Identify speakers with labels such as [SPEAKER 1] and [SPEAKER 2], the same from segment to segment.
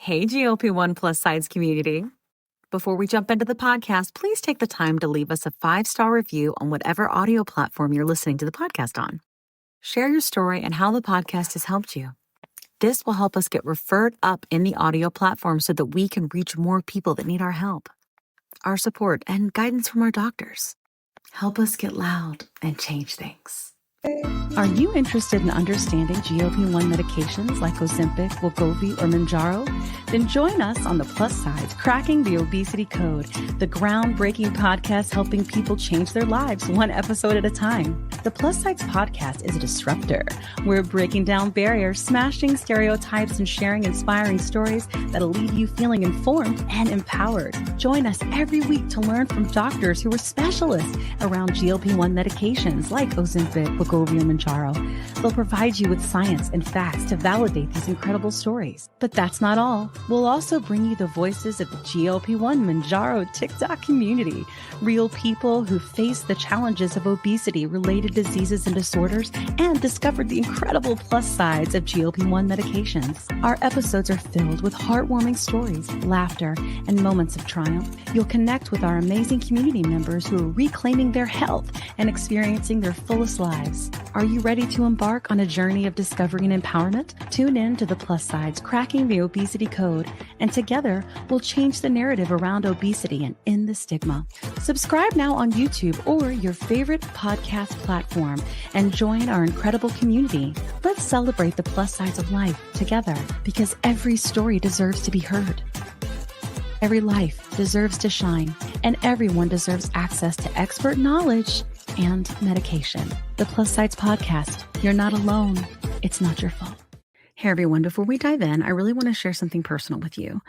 [SPEAKER 1] Hey, GLP-1 plus size community. Before we jump into the podcast, please take the time to leave us a 5-star review on whatever audio platform you're listening to the podcast on. Share your story and how the podcast has helped you. This will help us get referred up in the audio platform so that we can reach more people that need our help, our support, and guidance from our doctors. Help us get loud and change things.
[SPEAKER 2] Are you interested in understanding GLP-1 medications like Ozempic, wegovy, or Mounjaro? Then join us on the Plus Sides Cracking the Obesity Code, the groundbreaking podcast helping people change their lives one episode at a time. The Plus Sides podcast is a disruptor. We're breaking down barriers, smashing stereotypes, and sharing inspiring stories that'll leave you feeling informed and empowered. Join us every week to learn from doctors who are specialists around GLP-1 medications like Ozempic, wegovy, or Mounjaro. They'll provide you with science and facts to validate these incredible stories. But that's not all. We'll also bring you the voices of the GLP-1 Mounjaro TikTok community, real people who face the challenges of obesity-related diseases and disorders and discovered the incredible plus sides of GLP-1 medications. Our episodes are filled with heartwarming stories, laughter, and moments of triumph. You'll connect with our amazing community members who are reclaiming their health and experiencing their fullest lives. Are you ready to embark on a journey of discovery and empowerment? Tune in to the Plus Sides Cracking the Obesity Code, and together we'll change the narrative around obesity and end the stigma. Subscribe now on YouTube or your favorite podcast platform and join our incredible community. Let's celebrate the plus sides of life together, because every story deserves to be heard. Every life deserves to shine, and everyone deserves access to expert knowledge and medication. The Plus Sides Podcast. You're not alone. It's not your fault.
[SPEAKER 1] Hey everyone, before we dive in, I really want to share something personal with you.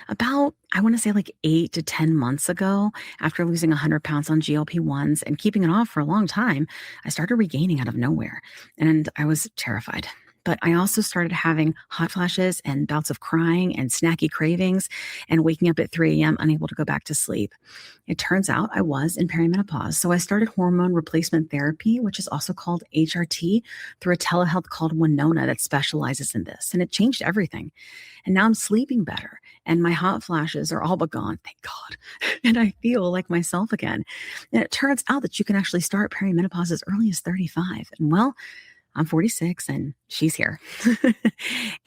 [SPEAKER 1] About, I want to say like 8 to 10 months ago, after losing 100 pounds on GLP-1s and keeping it off for a long time, I started regaining out of nowhere, and I was terrified. But I also started having hot flashes and bouts of crying and snacky cravings and waking up at 3 a.m. unable to go back to sleep. It turns out I was in perimenopause. So I started hormone replacement therapy, which is also called HRT, through a telehealth called Winona that specializes in this. And it changed everything. And now I'm sleeping better. And my hot flashes are all but gone, thank God. And I feel like myself again. And it turns out that you can actually start perimenopause as early as 35. And well, I'm 46 and she's here.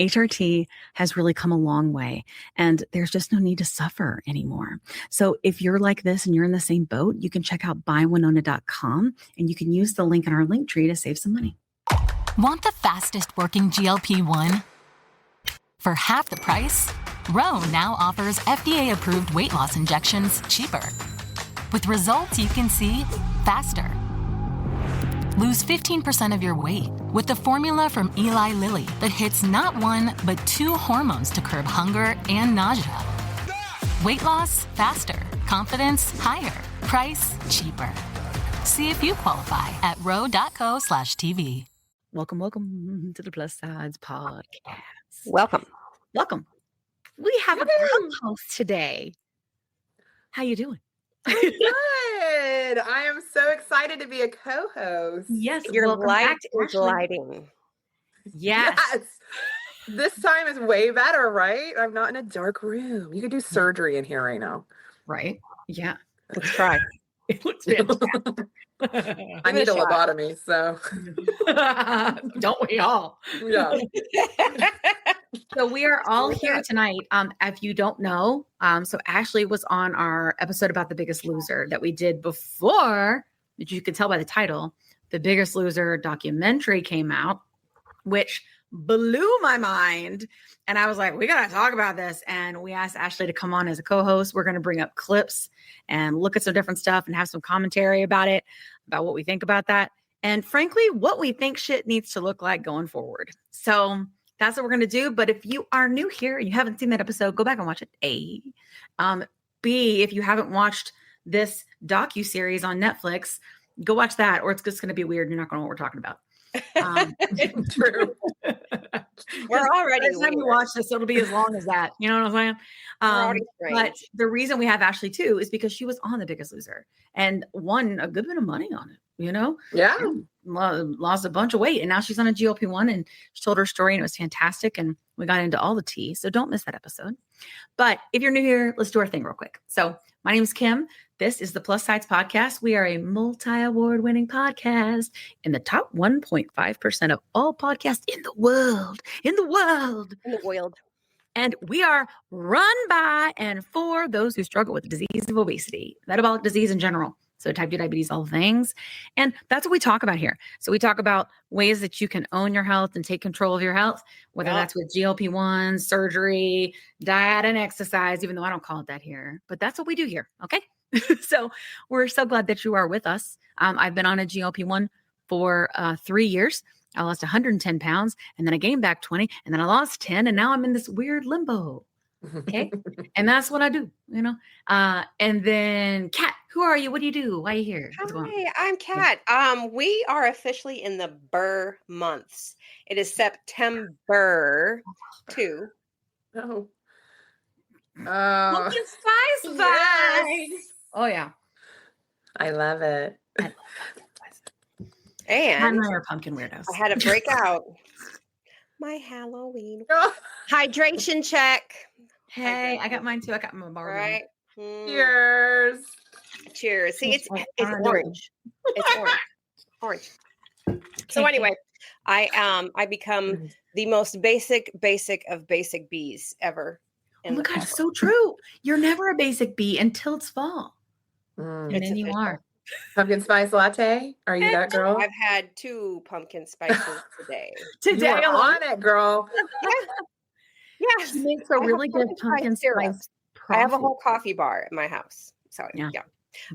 [SPEAKER 1] HRT has really come a long way, and there's just no need to suffer anymore. So if you're like this and you're in the same boat, you can check out buywinona.com and you can use the link in our link tree to save some money.
[SPEAKER 3] Want the fastest working GLP-1? For half the price, Ro now offers FDA-approved weight loss injections cheaper, with results you can see faster. Lose 15% of your weight with the formula from Eli Lilly that hits not one, but 2 hormones to curb hunger and nausea. Weight loss faster, confidence higher, price cheaper. See if you qualify at ro.co/TV.
[SPEAKER 1] Welcome to the Plus Sides Podcast.
[SPEAKER 4] Welcome.
[SPEAKER 1] We have a co-host today. How you doing?
[SPEAKER 4] Good. I am so excited to be a co-host.
[SPEAKER 1] Yes,
[SPEAKER 4] Your light
[SPEAKER 1] back to
[SPEAKER 4] is
[SPEAKER 1] Ashley.
[SPEAKER 4] lighting.
[SPEAKER 1] Yes.
[SPEAKER 4] This time is way better, right? I'm not in a dark room. You could do surgery in here right now.
[SPEAKER 1] Right? Yeah.
[SPEAKER 4] Let's try.
[SPEAKER 1] It looks fantastic.
[SPEAKER 4] I need a lobotomy, so.
[SPEAKER 1] Don't we all?
[SPEAKER 4] Yeah.
[SPEAKER 1] So we are all here tonight. If you don't know, so Ashley was on our episode about The Biggest Loser that we did before, that you could tell by the title, The Biggest Loser documentary came out, which blew my mind. And I was like, we got to talk about this. And we asked Ashley to come on as a co-host. We're going to bring up clips and look at some different stuff and have some commentary about it, about what we think about that. And frankly, what we think shit needs to look like going forward. So that's what we're going to do. But if you are new here and you haven't seen that episode, go back and watch it. A. B, if you haven't watched this docuseries on Netflix, go watch that, or it's just going to be weird. You're not going to know what we're talking about.
[SPEAKER 4] True. We're already.
[SPEAKER 1] By the time you watch this, it'll be as long as that. You know what I'm saying? But the reason we have Ashley too is because she was on The Biggest Loser and won a good bit of money on it.
[SPEAKER 4] Yeah.
[SPEAKER 1] Lost a bunch of weight. And now she's on a GLP-1 and she told her story and it was fantastic. And we got into all the tea. So don't miss that episode. But if you're new here, let's do our thing real quick. So my name is Kim. This is the Plus Sides Podcast. We are a multi-award winning podcast in the top 1.5% of all podcasts in the world. And we are run by and for those who struggle with the disease of obesity, metabolic disease in general. So type 2 diabetes, all things. And that's what we talk about here. So we talk about ways that you can own your health and take control of your health, whether that's with GLP-1, surgery, diet, and exercise, even though I don't call it that here. But that's what we do here. Okay. So we're so glad that you are with us. I've been on a GLP-1 for 3 years. I lost 110 pounds and then I gained back 20 and then I lost 10 and now I'm in this weird limbo. Okay. And that's what I do, and then Kat, who are you? What do you do? Why are you here?
[SPEAKER 5] Hi, I'm Kat. We are officially in the Burr months. It is September 2.
[SPEAKER 4] Oh.
[SPEAKER 1] Pumpkin spice vibes. Oh yeah.
[SPEAKER 4] I love it.
[SPEAKER 5] And
[SPEAKER 1] I are pumpkin weirdos.
[SPEAKER 5] I had to break out my Halloween hydration check.
[SPEAKER 1] Hey, I got mine too. I got my bar.
[SPEAKER 5] Right.
[SPEAKER 4] Cheers.
[SPEAKER 5] Cheers. See, it's orange. It's orange. So anyway, I become the most basic of basic bees ever.
[SPEAKER 1] Oh my God, so true. You're never a basic bee until it's fall. And then you are.
[SPEAKER 4] Pumpkin spice latte? Are you that girl?
[SPEAKER 5] I've had 2 pumpkin spices today.
[SPEAKER 4] You are on it, girl.
[SPEAKER 5] Yes.
[SPEAKER 1] She makes a really good pumpkin spice.
[SPEAKER 5] I have a whole coffee bar at my house. So yeah.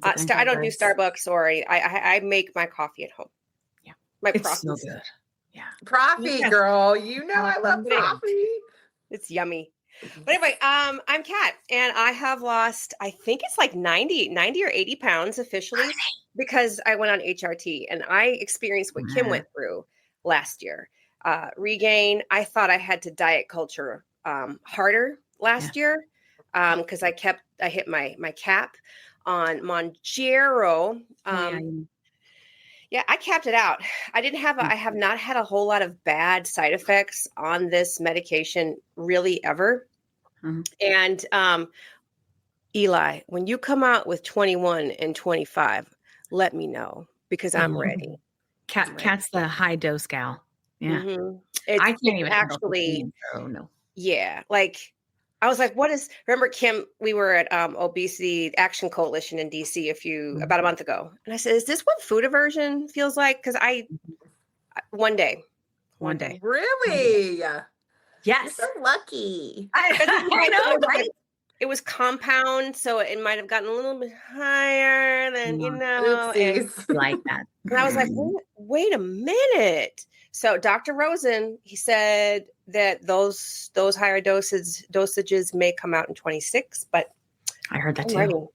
[SPEAKER 5] I don't do Starbucks or I make my coffee at home.
[SPEAKER 1] Yeah.
[SPEAKER 5] My
[SPEAKER 1] it's
[SPEAKER 5] process.
[SPEAKER 1] so good. Yeah.
[SPEAKER 4] Coffee, girl. I love coffee.
[SPEAKER 5] It's yummy. But anyway, I'm Kat, and I have lost, I think it's like 90 or 80 pounds officially because I went on HRT and I experienced what Kim went through last year. Regain. I thought I had to diet culture harder last year because I hit my cap on Mounjaro. Yeah, I capped it out. I have not had a whole lot of bad side effects on this medication really ever. Mm-hmm. And Eli, when you come out with 21 and 25, let me know because I'm ready.
[SPEAKER 1] Kat's the high dose gal. Yeah.
[SPEAKER 5] Mm-hmm.
[SPEAKER 1] I can't even
[SPEAKER 5] actually.
[SPEAKER 1] Oh no.
[SPEAKER 5] Yeah. Like I was like, remember Kim, we were at Obesity Action Coalition in DC about a month ago. And I said, is this what food aversion feels like? Because one day.
[SPEAKER 4] Really?
[SPEAKER 1] Yes.
[SPEAKER 4] You're so lucky.
[SPEAKER 5] I know, right? It was compound, so it might have gotten a little bit higher than,
[SPEAKER 1] like that.
[SPEAKER 5] And I was like, wait a minute. So Dr. Rosen, he said that those higher dosages may come out in 26, but
[SPEAKER 1] I heard that too.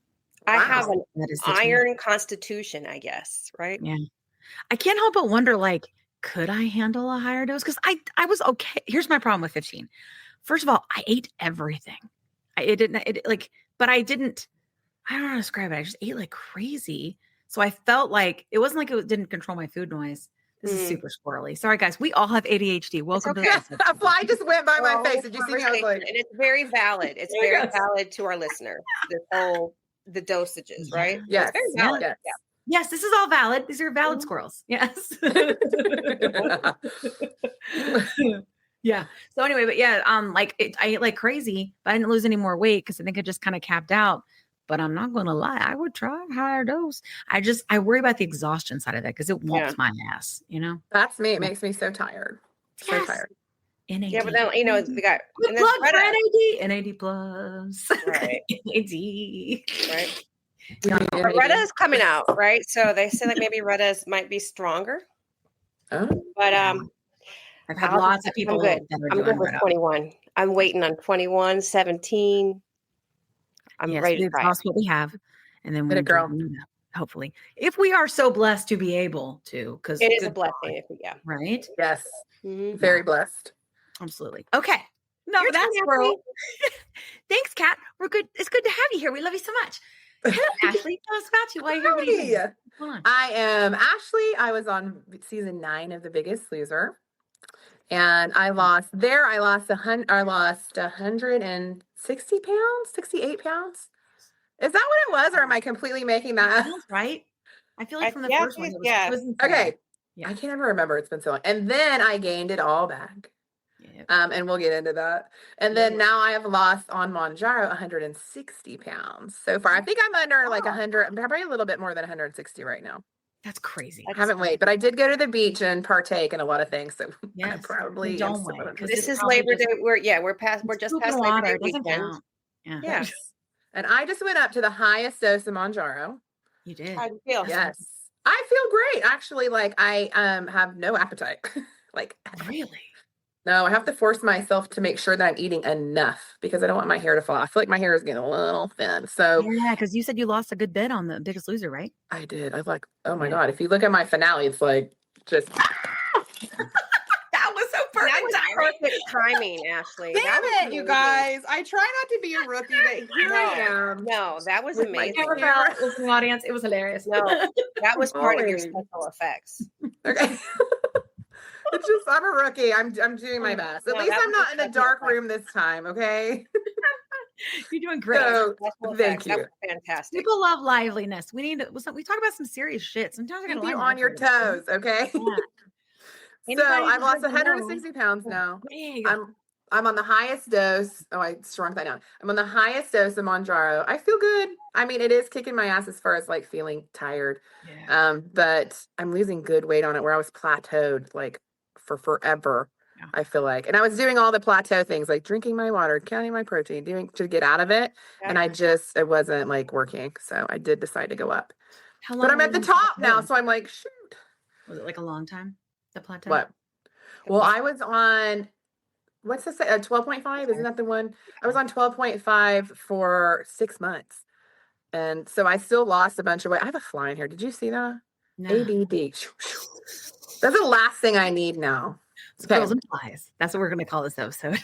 [SPEAKER 5] I have an iron constitution, I guess, right?
[SPEAKER 1] Yeah. I can't help but wonder, could I handle a higher dose? Because I was okay. Here's my problem with 15. First of all, I ate everything. I don't know how to describe it. I just ate like crazy. So I felt like it wasn't like it didn't control my food noise. This is super squirrely. Sorry, guys. We all have ADHD. Welcome to the
[SPEAKER 4] A fly just went by my face. Did you see me? I was like,
[SPEAKER 5] and it's very valid. It's very valid to our listener. The dosages, right?
[SPEAKER 4] Yes.
[SPEAKER 5] It's very valid.
[SPEAKER 4] Yes.
[SPEAKER 5] Yeah.
[SPEAKER 1] Yes, this is all valid. These are valid squirrels. Yes. Yeah. So anyway, but yeah, I ate like crazy, but I didn't lose any more weight because I think it just kind of capped out. But I'm not going to lie, I would try a higher dose. I worry about the exhaustion side of it because it whoops my ass.
[SPEAKER 4] That's me. It makes me so tired. So tired.
[SPEAKER 1] NAD.
[SPEAKER 5] Yeah, but then we got
[SPEAKER 1] plug for NAD plus.
[SPEAKER 5] Right.
[SPEAKER 1] NAD.
[SPEAKER 5] Right. But Retta is coming out, right? So they say like maybe Retta might be stronger.
[SPEAKER 4] Oh.
[SPEAKER 5] But
[SPEAKER 1] I've had lots of people.
[SPEAKER 5] I'm good with 21. I'm waiting on 21, 17. I'm ready to try.
[SPEAKER 1] That's what we have, and then we hopefully, if we are so blessed to be able to, because
[SPEAKER 5] it is a blessing.
[SPEAKER 1] Right?
[SPEAKER 4] Yes. Mm-hmm. Very blessed.
[SPEAKER 1] Absolutely. Okay. No, that's Thanks, Kat. We're good. It's good to have you here. We love you so much. Ashley, tell us about you. Why are you here? What are you doing?
[SPEAKER 4] Hi.
[SPEAKER 1] What's going on?
[SPEAKER 4] I am Ashley. I was on season 9 of The Biggest Loser, and I lost 160 pounds, 68 pounds. Is that what it was, or am I completely making that up?
[SPEAKER 1] Sounds right. I feel like from the
[SPEAKER 5] Yeah,
[SPEAKER 1] first one, it
[SPEAKER 5] yeah.
[SPEAKER 1] was insane.
[SPEAKER 4] Okay.
[SPEAKER 1] Yeah.
[SPEAKER 4] I can't ever remember. It's been so long. And then I gained it all back.
[SPEAKER 1] Yep.
[SPEAKER 4] And we'll get into that. And then now I have lost on Mounjaro 160 pounds so far. I think I'm under like 100, probably a little bit more than 160 right now.
[SPEAKER 1] That's crazy.
[SPEAKER 4] I haven't weighed, but I did go to the beach and partake in a lot of things. So I
[SPEAKER 1] Yes.
[SPEAKER 4] probably am
[SPEAKER 1] Don't
[SPEAKER 4] still
[SPEAKER 1] weigh,
[SPEAKER 4] under-
[SPEAKER 1] 'cause
[SPEAKER 5] This
[SPEAKER 1] it's
[SPEAKER 5] is
[SPEAKER 1] probably
[SPEAKER 5] Labor
[SPEAKER 1] just-
[SPEAKER 5] Day. We're just
[SPEAKER 1] Scoop
[SPEAKER 5] past
[SPEAKER 1] in
[SPEAKER 5] Labor
[SPEAKER 1] water.
[SPEAKER 5] Day
[SPEAKER 1] It doesn't
[SPEAKER 5] weekend.
[SPEAKER 1] count. Yeah.
[SPEAKER 5] Yeah.
[SPEAKER 4] And I just went up to the highest dose of Mounjaro.
[SPEAKER 1] You did.
[SPEAKER 5] How do you feel?
[SPEAKER 4] Yes. I feel great. Actually, like I have no appetite. Like
[SPEAKER 1] Really?
[SPEAKER 4] no, I have to force myself to make sure that I'm eating enough because I don't want my hair to fall. I feel like my hair is getting a little thin. So
[SPEAKER 1] Yeah, because you said you lost a good bit on The Biggest Loser, right?
[SPEAKER 4] I did. I was like, oh my
[SPEAKER 1] Yeah.
[SPEAKER 4] God. If you look at my finale, it's like just
[SPEAKER 1] That was so
[SPEAKER 5] That was perfect timing, Ashley.
[SPEAKER 4] damn
[SPEAKER 5] That was
[SPEAKER 4] it, you
[SPEAKER 5] amazing.
[SPEAKER 4] guys. I try not to be a rookie, but here I am.
[SPEAKER 5] No, that was
[SPEAKER 4] With my
[SPEAKER 5] amazing.
[SPEAKER 4] camera.
[SPEAKER 1] Camera listening audience, it was hilarious.
[SPEAKER 5] No, that was part of your
[SPEAKER 4] Always.
[SPEAKER 5] special effects.
[SPEAKER 4] Okay. It's just I'm a rookie. I'm doing my best. At
[SPEAKER 5] No,
[SPEAKER 4] least
[SPEAKER 5] that
[SPEAKER 4] I'm
[SPEAKER 5] was
[SPEAKER 4] not in a
[SPEAKER 5] special
[SPEAKER 4] dark
[SPEAKER 5] effects.
[SPEAKER 4] room this time, okay?
[SPEAKER 1] You're doing great.
[SPEAKER 4] So
[SPEAKER 5] Special
[SPEAKER 4] thank
[SPEAKER 5] effects. That
[SPEAKER 4] you.
[SPEAKER 5] was fantastic.
[SPEAKER 1] People love liveliness. We talk about some serious shit. Sometimes I
[SPEAKER 4] Keep
[SPEAKER 1] gotta
[SPEAKER 4] you
[SPEAKER 1] line
[SPEAKER 4] on your
[SPEAKER 1] up with it.
[SPEAKER 4] toes, okay?
[SPEAKER 1] Yeah.
[SPEAKER 4] So
[SPEAKER 1] Anybody
[SPEAKER 4] I've lost
[SPEAKER 1] deserves to know.
[SPEAKER 4] 160 pounds now.
[SPEAKER 1] There you go.
[SPEAKER 4] I'm on the highest dose. Oh, I shrunk that down. I'm on the highest dose of Mounjaro. I feel good. I mean, it is kicking my ass as far as like feeling tired.
[SPEAKER 1] Yeah.
[SPEAKER 4] But I'm losing good weight on it where I was plateaued like for forever.
[SPEAKER 1] Yeah.
[SPEAKER 4] I feel like. And I was doing all the plateau things like drinking my water, counting my protein, doing to get out of it. And it wasn't like working. So I did decide to go up.
[SPEAKER 1] How long
[SPEAKER 4] But I'm
[SPEAKER 1] were
[SPEAKER 4] at
[SPEAKER 1] you
[SPEAKER 4] the
[SPEAKER 1] on
[SPEAKER 4] top now.
[SPEAKER 1] plateau?
[SPEAKER 4] So I'm like, shoot.
[SPEAKER 1] Was it like a long time? The plateau?
[SPEAKER 4] What? Well, I was on, what's this? 12.5? Isn't that the one? I was on 12.5 for 6 months. And so I still lost a bunch of weight. I have a fly in here. Did you see that?
[SPEAKER 1] No.
[SPEAKER 4] ADD. That's the last thing I need now.
[SPEAKER 1] Squirrels and flies. That's what we're going to call this episode.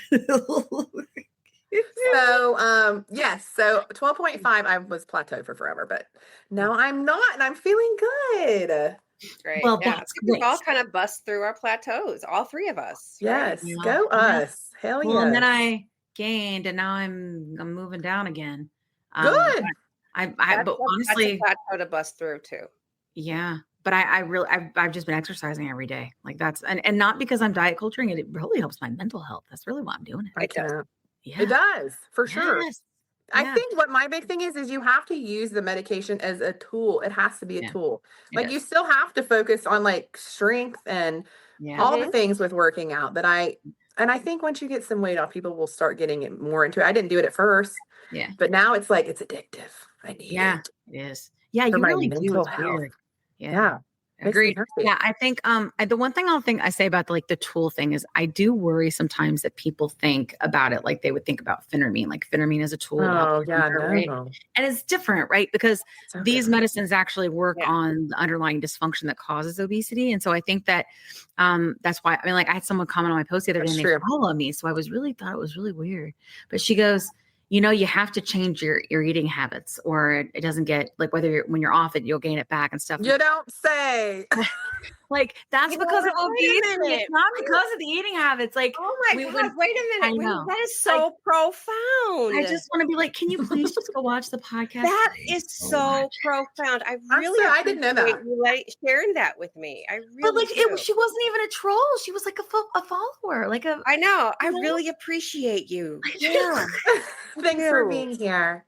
[SPEAKER 4] So, yes. So 12.5, I was plateaued for forever, but now I'm not, and I'm feeling good.
[SPEAKER 5] Great.
[SPEAKER 1] Well,
[SPEAKER 5] yeah.
[SPEAKER 1] that's
[SPEAKER 5] We've all
[SPEAKER 1] great.
[SPEAKER 5] kind of bust through our plateaus, all three of us. right?
[SPEAKER 4] Yes.
[SPEAKER 1] Yeah.
[SPEAKER 4] Go
[SPEAKER 1] Yeah.
[SPEAKER 4] us. Hell
[SPEAKER 1] Well, and then
[SPEAKER 4] yes.
[SPEAKER 1] I gained, and now I'm moving down again.
[SPEAKER 4] Good.
[SPEAKER 1] But
[SPEAKER 5] That's
[SPEAKER 1] honestly,
[SPEAKER 5] a plateau to bust through too.
[SPEAKER 1] yeah. But I've just been exercising every day. Like that's and not because I'm diet culturing it. It really helps my mental health. That's really why I'm doing it.
[SPEAKER 4] I
[SPEAKER 5] It does.
[SPEAKER 4] cannot.
[SPEAKER 1] Yeah.
[SPEAKER 4] It does, for sure.
[SPEAKER 1] Yes.
[SPEAKER 4] I
[SPEAKER 1] Yeah.
[SPEAKER 4] think what my big thing is you have to use the medication as a tool. It has to be a
[SPEAKER 1] Yeah.
[SPEAKER 4] tool.
[SPEAKER 1] It
[SPEAKER 4] Like you
[SPEAKER 1] is.
[SPEAKER 4] still have to focus on like strength and
[SPEAKER 1] Yeah.
[SPEAKER 4] all the things with working out that I think once you get some weight off, people will start getting it more into it. I didn't do it at first,
[SPEAKER 1] Yeah.
[SPEAKER 4] but now it's like it's addictive. I need
[SPEAKER 1] Yeah.
[SPEAKER 4] it.
[SPEAKER 1] It is. Yeah.
[SPEAKER 4] For
[SPEAKER 1] You
[SPEAKER 4] my
[SPEAKER 1] really do.
[SPEAKER 4] mental
[SPEAKER 1] It's
[SPEAKER 4] health.
[SPEAKER 1] weird. Yeah.
[SPEAKER 4] Yeah. Makes me
[SPEAKER 1] Agreed.
[SPEAKER 4] happy.
[SPEAKER 1] Yeah, I think the one thing I say about the tool thing is I do worry sometimes that people think about it like they would think about Phenermine. Like Phenermine is a tool. to help
[SPEAKER 4] Oh
[SPEAKER 1] with
[SPEAKER 4] yeah,
[SPEAKER 1] hunger, right?
[SPEAKER 4] no.
[SPEAKER 1] And it's different, right? Because
[SPEAKER 4] So
[SPEAKER 1] these
[SPEAKER 4] different.
[SPEAKER 1] medicines actually work
[SPEAKER 5] Yeah.
[SPEAKER 1] on the underlying dysfunction that causes obesity. And so I think that that's why I mean, like I had someone comment on my post the other day
[SPEAKER 4] That's
[SPEAKER 1] and they
[SPEAKER 4] true.
[SPEAKER 1] follow me. So I thought it was really weird. But she goes, you have to change your eating habits or it doesn't get like when you're off it, you'll gain it back and stuff.
[SPEAKER 4] You don't say.
[SPEAKER 1] Like that's
[SPEAKER 5] You know
[SPEAKER 1] because of
[SPEAKER 5] what? Wait a
[SPEAKER 1] obesity.
[SPEAKER 5] minute.
[SPEAKER 1] It's not because of the eating habits. Like
[SPEAKER 5] Oh my
[SPEAKER 1] we
[SPEAKER 5] God!
[SPEAKER 1] wouldn't-
[SPEAKER 5] Wait a
[SPEAKER 1] I
[SPEAKER 5] minute. Wait,
[SPEAKER 1] know.
[SPEAKER 5] that is so profound.
[SPEAKER 1] I just want to be like, can you please just go watch the podcast?
[SPEAKER 5] That
[SPEAKER 1] Please
[SPEAKER 5] is
[SPEAKER 1] go
[SPEAKER 5] so
[SPEAKER 1] watch.
[SPEAKER 5] profound. I
[SPEAKER 4] I'm
[SPEAKER 5] really
[SPEAKER 4] sorry, I didn't know
[SPEAKER 5] appreciate
[SPEAKER 4] that.
[SPEAKER 5] you sharing that with me. I really
[SPEAKER 1] But like
[SPEAKER 5] do.
[SPEAKER 1] she wasn't even a troll. She was like a follower. Like a
[SPEAKER 5] I know. I
[SPEAKER 1] You know?
[SPEAKER 5] really appreciate you.
[SPEAKER 1] I
[SPEAKER 5] Yeah.
[SPEAKER 1] just-
[SPEAKER 4] Thanks for
[SPEAKER 5] you.
[SPEAKER 4] being here.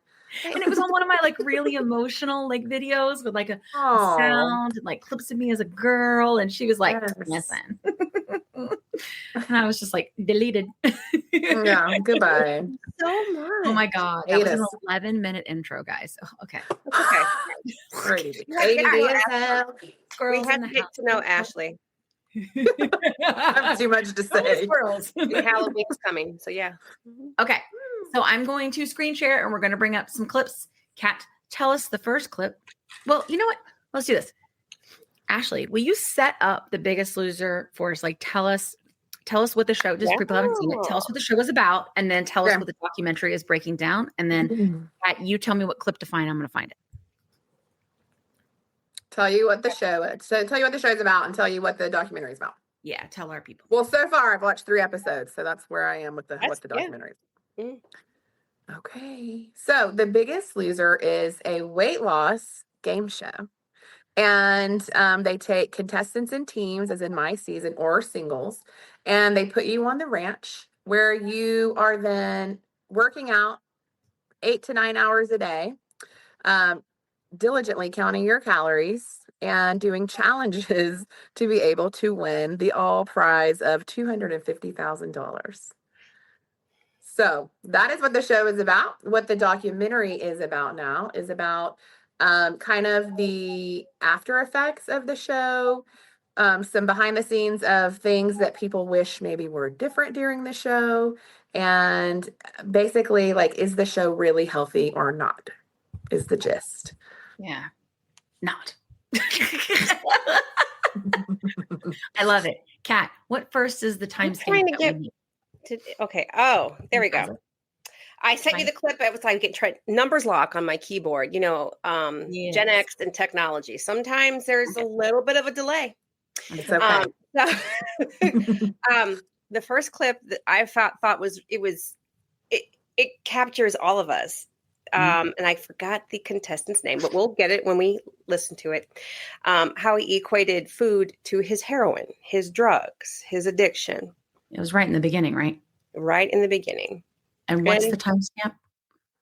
[SPEAKER 1] and it was on one of my like really emotional like videos with like a
[SPEAKER 4] Oh,
[SPEAKER 1] sound and like clips of me as a girl. And she was like,
[SPEAKER 4] Yes.
[SPEAKER 1] listen. And I was just like deleted.
[SPEAKER 4] yeah. Goodbye.
[SPEAKER 5] So much.
[SPEAKER 1] Oh my God. That
[SPEAKER 4] Hate
[SPEAKER 1] was an
[SPEAKER 4] us.
[SPEAKER 1] 11-minute intro, guys. Oh, okay.
[SPEAKER 5] Okay.
[SPEAKER 4] Crazy.
[SPEAKER 5] You have to get to know
[SPEAKER 4] ADD as
[SPEAKER 5] Ashley.
[SPEAKER 4] hell.
[SPEAKER 5] We
[SPEAKER 1] Squirrels
[SPEAKER 5] have
[SPEAKER 1] in
[SPEAKER 5] to
[SPEAKER 1] the
[SPEAKER 5] get
[SPEAKER 1] house.
[SPEAKER 5] to know Ashley.
[SPEAKER 4] I have too much to
[SPEAKER 1] Only
[SPEAKER 4] say.
[SPEAKER 1] squirrels.
[SPEAKER 5] And Halloween's coming. So yeah.
[SPEAKER 1] Okay. So I'm going to screen share and we're going to bring up some clips. Kat, tell us the first clip. Well, you know what? Let's do this. Ashley, will you set up The Biggest Loser for us? Like, tell us, Tell us what the show, just for people who haven't seen it, tell us what the show is about, and then tell us what the documentary is breaking down. And then you tell me what clip to find. I'm going to find it.
[SPEAKER 4] Tell you what the show is. So tell you what the show is about and tell you what the documentary is about.
[SPEAKER 1] Yeah, tell our people.
[SPEAKER 4] Well, so far I've watched 3 episodes, so that's where I am with the documentary is.
[SPEAKER 5] Mm.
[SPEAKER 4] Okay. So The Biggest Loser is a weight loss game show. And they take contestants in teams, as in my season, or singles, and they put you on the ranch where you are then working out 8 to 9 hours a day, diligently counting your calories and doing challenges to be able to win the all prize of $250,000. So that is what the show is about. What the documentary is about now is about kind of the after effects of the show, some behind the scenes of things that people wish maybe were different during the show. And basically, like, is the show really healthy or not? Is the gist.
[SPEAKER 1] Yeah. Not. I love it. Kat, what first is the timestamp?
[SPEAKER 5] Trying to get okay. Oh, there we go. I sent you the clip. I was like getting numbers lock on my keyboard,
[SPEAKER 1] Yes.
[SPEAKER 5] Gen X and technology. Sometimes there's a little bit of a delay.
[SPEAKER 4] It's okay.
[SPEAKER 5] The first clip that I thought was it captures all of us. And I forgot the contestant's name, but we'll get it when we listen to it. How he equated food to his heroin, his drugs, his addiction.
[SPEAKER 1] It was right in the beginning, right?
[SPEAKER 5] Right in the beginning.
[SPEAKER 1] And what's the timestamp?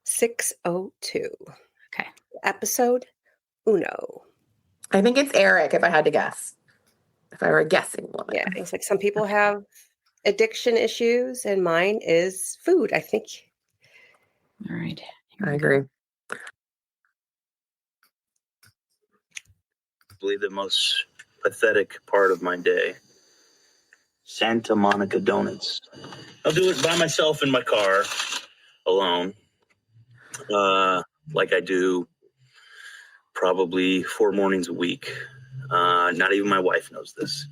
[SPEAKER 5] 6:02.
[SPEAKER 1] Okay.
[SPEAKER 5] Episode uno.
[SPEAKER 4] I think it's Eric, if I had to guess. If I were a guessing woman.
[SPEAKER 5] Yeah, it's like some people have addiction issues, and mine is food, I think.
[SPEAKER 1] All right.
[SPEAKER 4] I agree.
[SPEAKER 6] I believe the most pathetic part of my day. Santa Monica Donuts. I'll do it by myself in my car, alone. Like I do probably 4 mornings a week. Not even my wife knows this.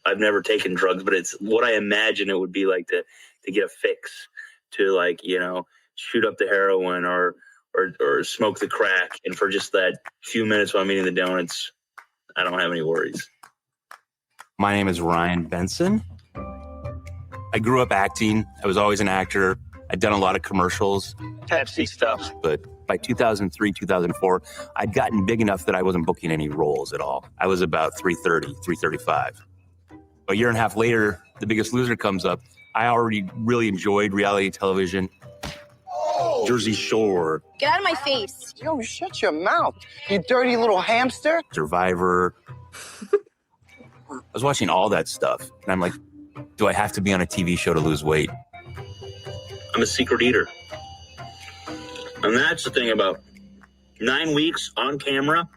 [SPEAKER 6] I've never taken drugs, but it's what I imagine it would be like to get a fix, to like, shoot up the heroin or smoke the crack. And for just that few minutes while I'm eating the donuts, I don't have any worries.
[SPEAKER 7] My name is Ryan Benson. I grew up acting. I was always an actor. I'd done a lot of commercials.
[SPEAKER 6] Pepsi stuff.
[SPEAKER 7] But by 2003, 2004, I'd gotten big enough that I wasn't booking any roles at all. I was about 330, 335. A year and a half later, The Biggest Loser comes up. I already really enjoyed reality television. Jersey Shore.
[SPEAKER 8] Get out of my face.
[SPEAKER 9] Yo, shut your mouth, you dirty little hamster.
[SPEAKER 7] Survivor. I was watching all that stuff, and I'm like, do I have to be on a TV show to lose weight?
[SPEAKER 6] I'm a secret eater. And that's the thing about 9 weeks on camera.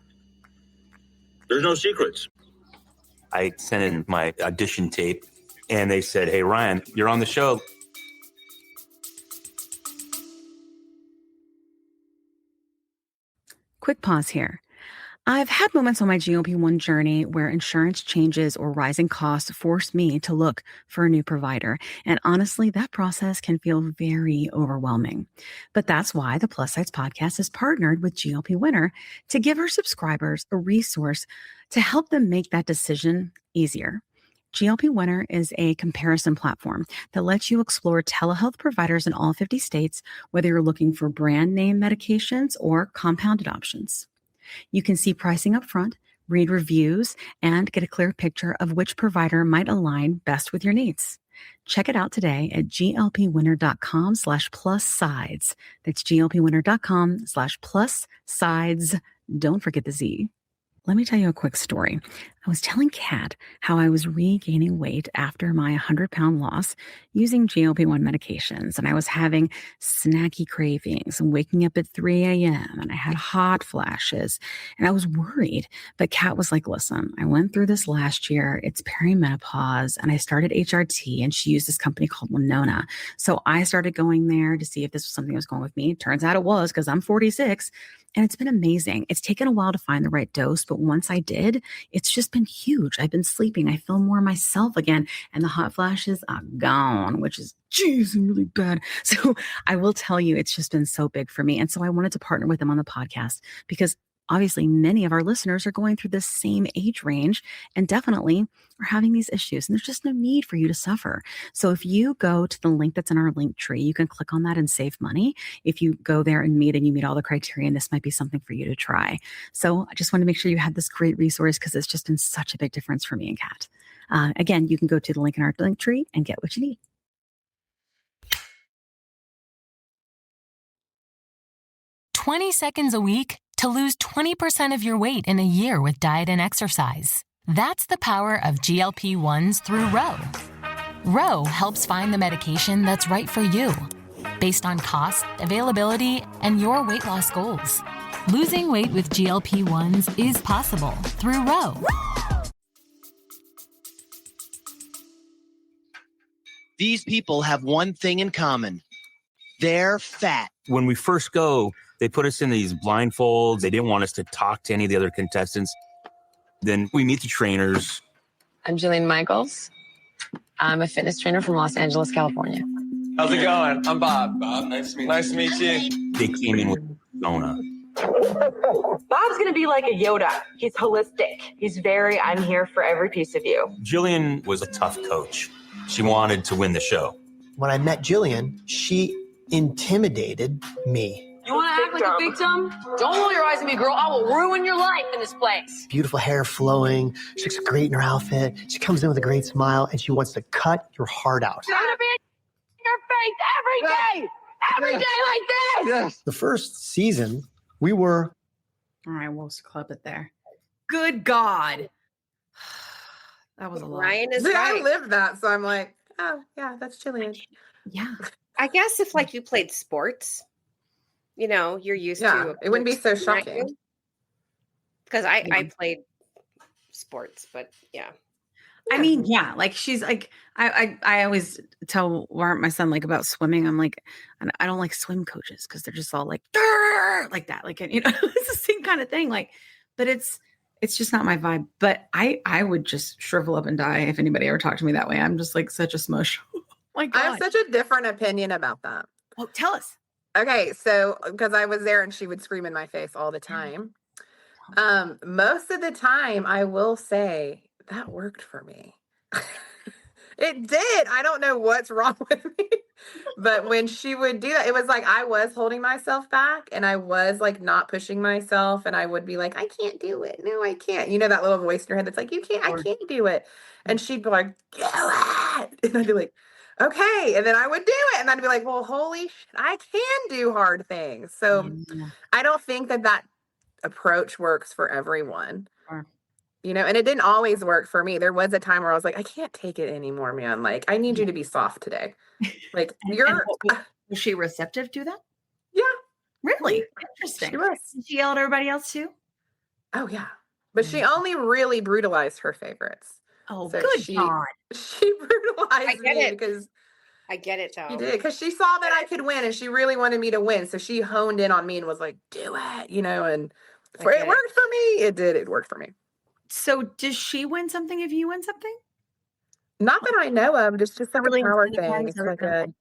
[SPEAKER 6] There's no secrets.
[SPEAKER 7] I sent in my audition tape, and they said, hey, Ryan, you're on the show.
[SPEAKER 1] Quick pause here. I've had moments on my GLP-1 journey where insurance changes or rising costs force me to look for a new provider. And honestly, that process can feel very overwhelming. But that's why the Plus Sides podcast is partnered with GLP Winner to give our subscribers a resource to help them make that decision easier. GLP Winner is a comparison platform that lets you explore telehealth providers in all 50 states, whether you're looking for brand name medications or compounded options. You can see pricing up front, read reviews, and get a clear picture of which provider might align best with your needs. Check it out today at glpwinner.com/plus-sides. That's glpwinner.com/plus-sides. Don't forget the Z. Let me tell you a quick story. I was telling Kat how I was regaining weight after my 100-pound loss using GLP-1 medications, and I was having snacky cravings and waking up at 3 a.m., and I had hot flashes, and I was worried. But Kat was like, listen, I went through this last year. It's perimenopause, and I started HRT, and she used this company called Winona. So I started going there to see if this was something that was going with me. Turns out it was, because I'm 46, and it's been amazing. It's taken a while to find the right dose, but but once I did, it's just been huge. I've been sleeping. I feel more myself again. And the hot flashes are gone, which is really bad. So I will tell you, it's just been so big for me. And so I wanted to partner with them on the podcast because obviously many of our listeners are going through this same age range and definitely are having these issues. And there's just no need for you to suffer. So if you go to the link that's in our link tree, you can click on that and save money. If you go there and you meet all the criteria, and this might be something for you to try. So I just want to make sure you had this great resource because it's just been such a big difference for me and Kat. Again, you can go to the link in our link tree and get what you need.
[SPEAKER 3] "20 seconds a week to lose 20% of your weight in a year with diet and exercise. That's the power of GLP-1s through Ro. Ro helps find the medication that's right for you, based on cost, availability, and your weight loss goals. Losing weight with GLP-1s is possible through Ro.
[SPEAKER 8] These people have one thing in common. They're fat.
[SPEAKER 7] When we first go, they put us in these blindfolds. They didn't want us to talk to any of the other contestants. Then we meet the trainers.
[SPEAKER 10] I'm Jillian Michaels. I'm a fitness trainer from Los Angeles, California.
[SPEAKER 11] How's it going? I'm Bob. Bob, nice to meet you.
[SPEAKER 7] They came in with Persona.
[SPEAKER 12] Bob's going to be like a Yoda. He's holistic. He's very, I'm here for every piece of you.
[SPEAKER 7] Jillian was a tough coach. She wanted to win the show.
[SPEAKER 13] When I met Jillian, she intimidated me.
[SPEAKER 12] You want to act like a victim? Don't roll your eyes at me, girl. I will ruin your life in this place.
[SPEAKER 13] Beautiful hair flowing. She looks great in her outfit. She comes in with a great smile, and she wants to cut your heart out.
[SPEAKER 12] I'm going to be in your face every day. Every day like this.
[SPEAKER 13] Yes. The first season, we were...
[SPEAKER 1] All right, we'll clip it there. Good God. That was a lot.
[SPEAKER 5] Ryan is
[SPEAKER 4] See,
[SPEAKER 5] right.
[SPEAKER 4] I lived that, so I'm like, oh, yeah, that's Jillian.
[SPEAKER 1] Yeah.
[SPEAKER 5] I guess if like you played sports, you know, you're used to
[SPEAKER 4] it wouldn't be so shocking.
[SPEAKER 5] Because I played sports, but yeah.
[SPEAKER 1] I mean, yeah, like she's like, I always tell my son like about swimming. I'm like, I don't like swim coaches because they're just all like that. Like, you know, it's the same kind of thing. Like, but it's just not my vibe. But I would just shrivel up and die if anybody ever talked to me that way. I'm just like such a smush. My God.
[SPEAKER 4] I have such a different opinion about that.
[SPEAKER 1] Well, tell us.
[SPEAKER 4] Okay, so because I was there and she would scream in my face all the time. Most of the time, I will say that worked for me. It did. I don't know what's wrong with me. But when she would do that, it was like I was holding myself back and I was like not pushing myself. And I would be like, I can't do it. No, I can't. You know, that little voice in your head that's like, you can't, I can't do it. And she'd be like, do it. And I'd be like, okay. And then I would do it. And I'd be like, well, holy shit, I can do hard things. So I don't think that approach works for everyone. You know, and it didn't always work for me. There was a time where I was like, I can't take it anymore, man. Like, I need you to be soft today. Like,
[SPEAKER 1] was she receptive to that?
[SPEAKER 4] Yeah.
[SPEAKER 1] Really? Interesting.
[SPEAKER 4] She was.
[SPEAKER 1] Did she yell at everybody else too?
[SPEAKER 4] Oh, yeah. But she only really brutalized her favorites.
[SPEAKER 1] Oh,
[SPEAKER 4] so
[SPEAKER 1] good God.
[SPEAKER 4] She brutalized me because
[SPEAKER 5] I get it though.
[SPEAKER 4] She did because she saw that I could win and she really wanted me to win. So she honed in on me and was like, do it, you know, and it worked for me. It did. It worked for me.
[SPEAKER 1] So does she win something if you win something?
[SPEAKER 4] Not that I know of. Just like
[SPEAKER 1] really
[SPEAKER 4] a power thing. It's like a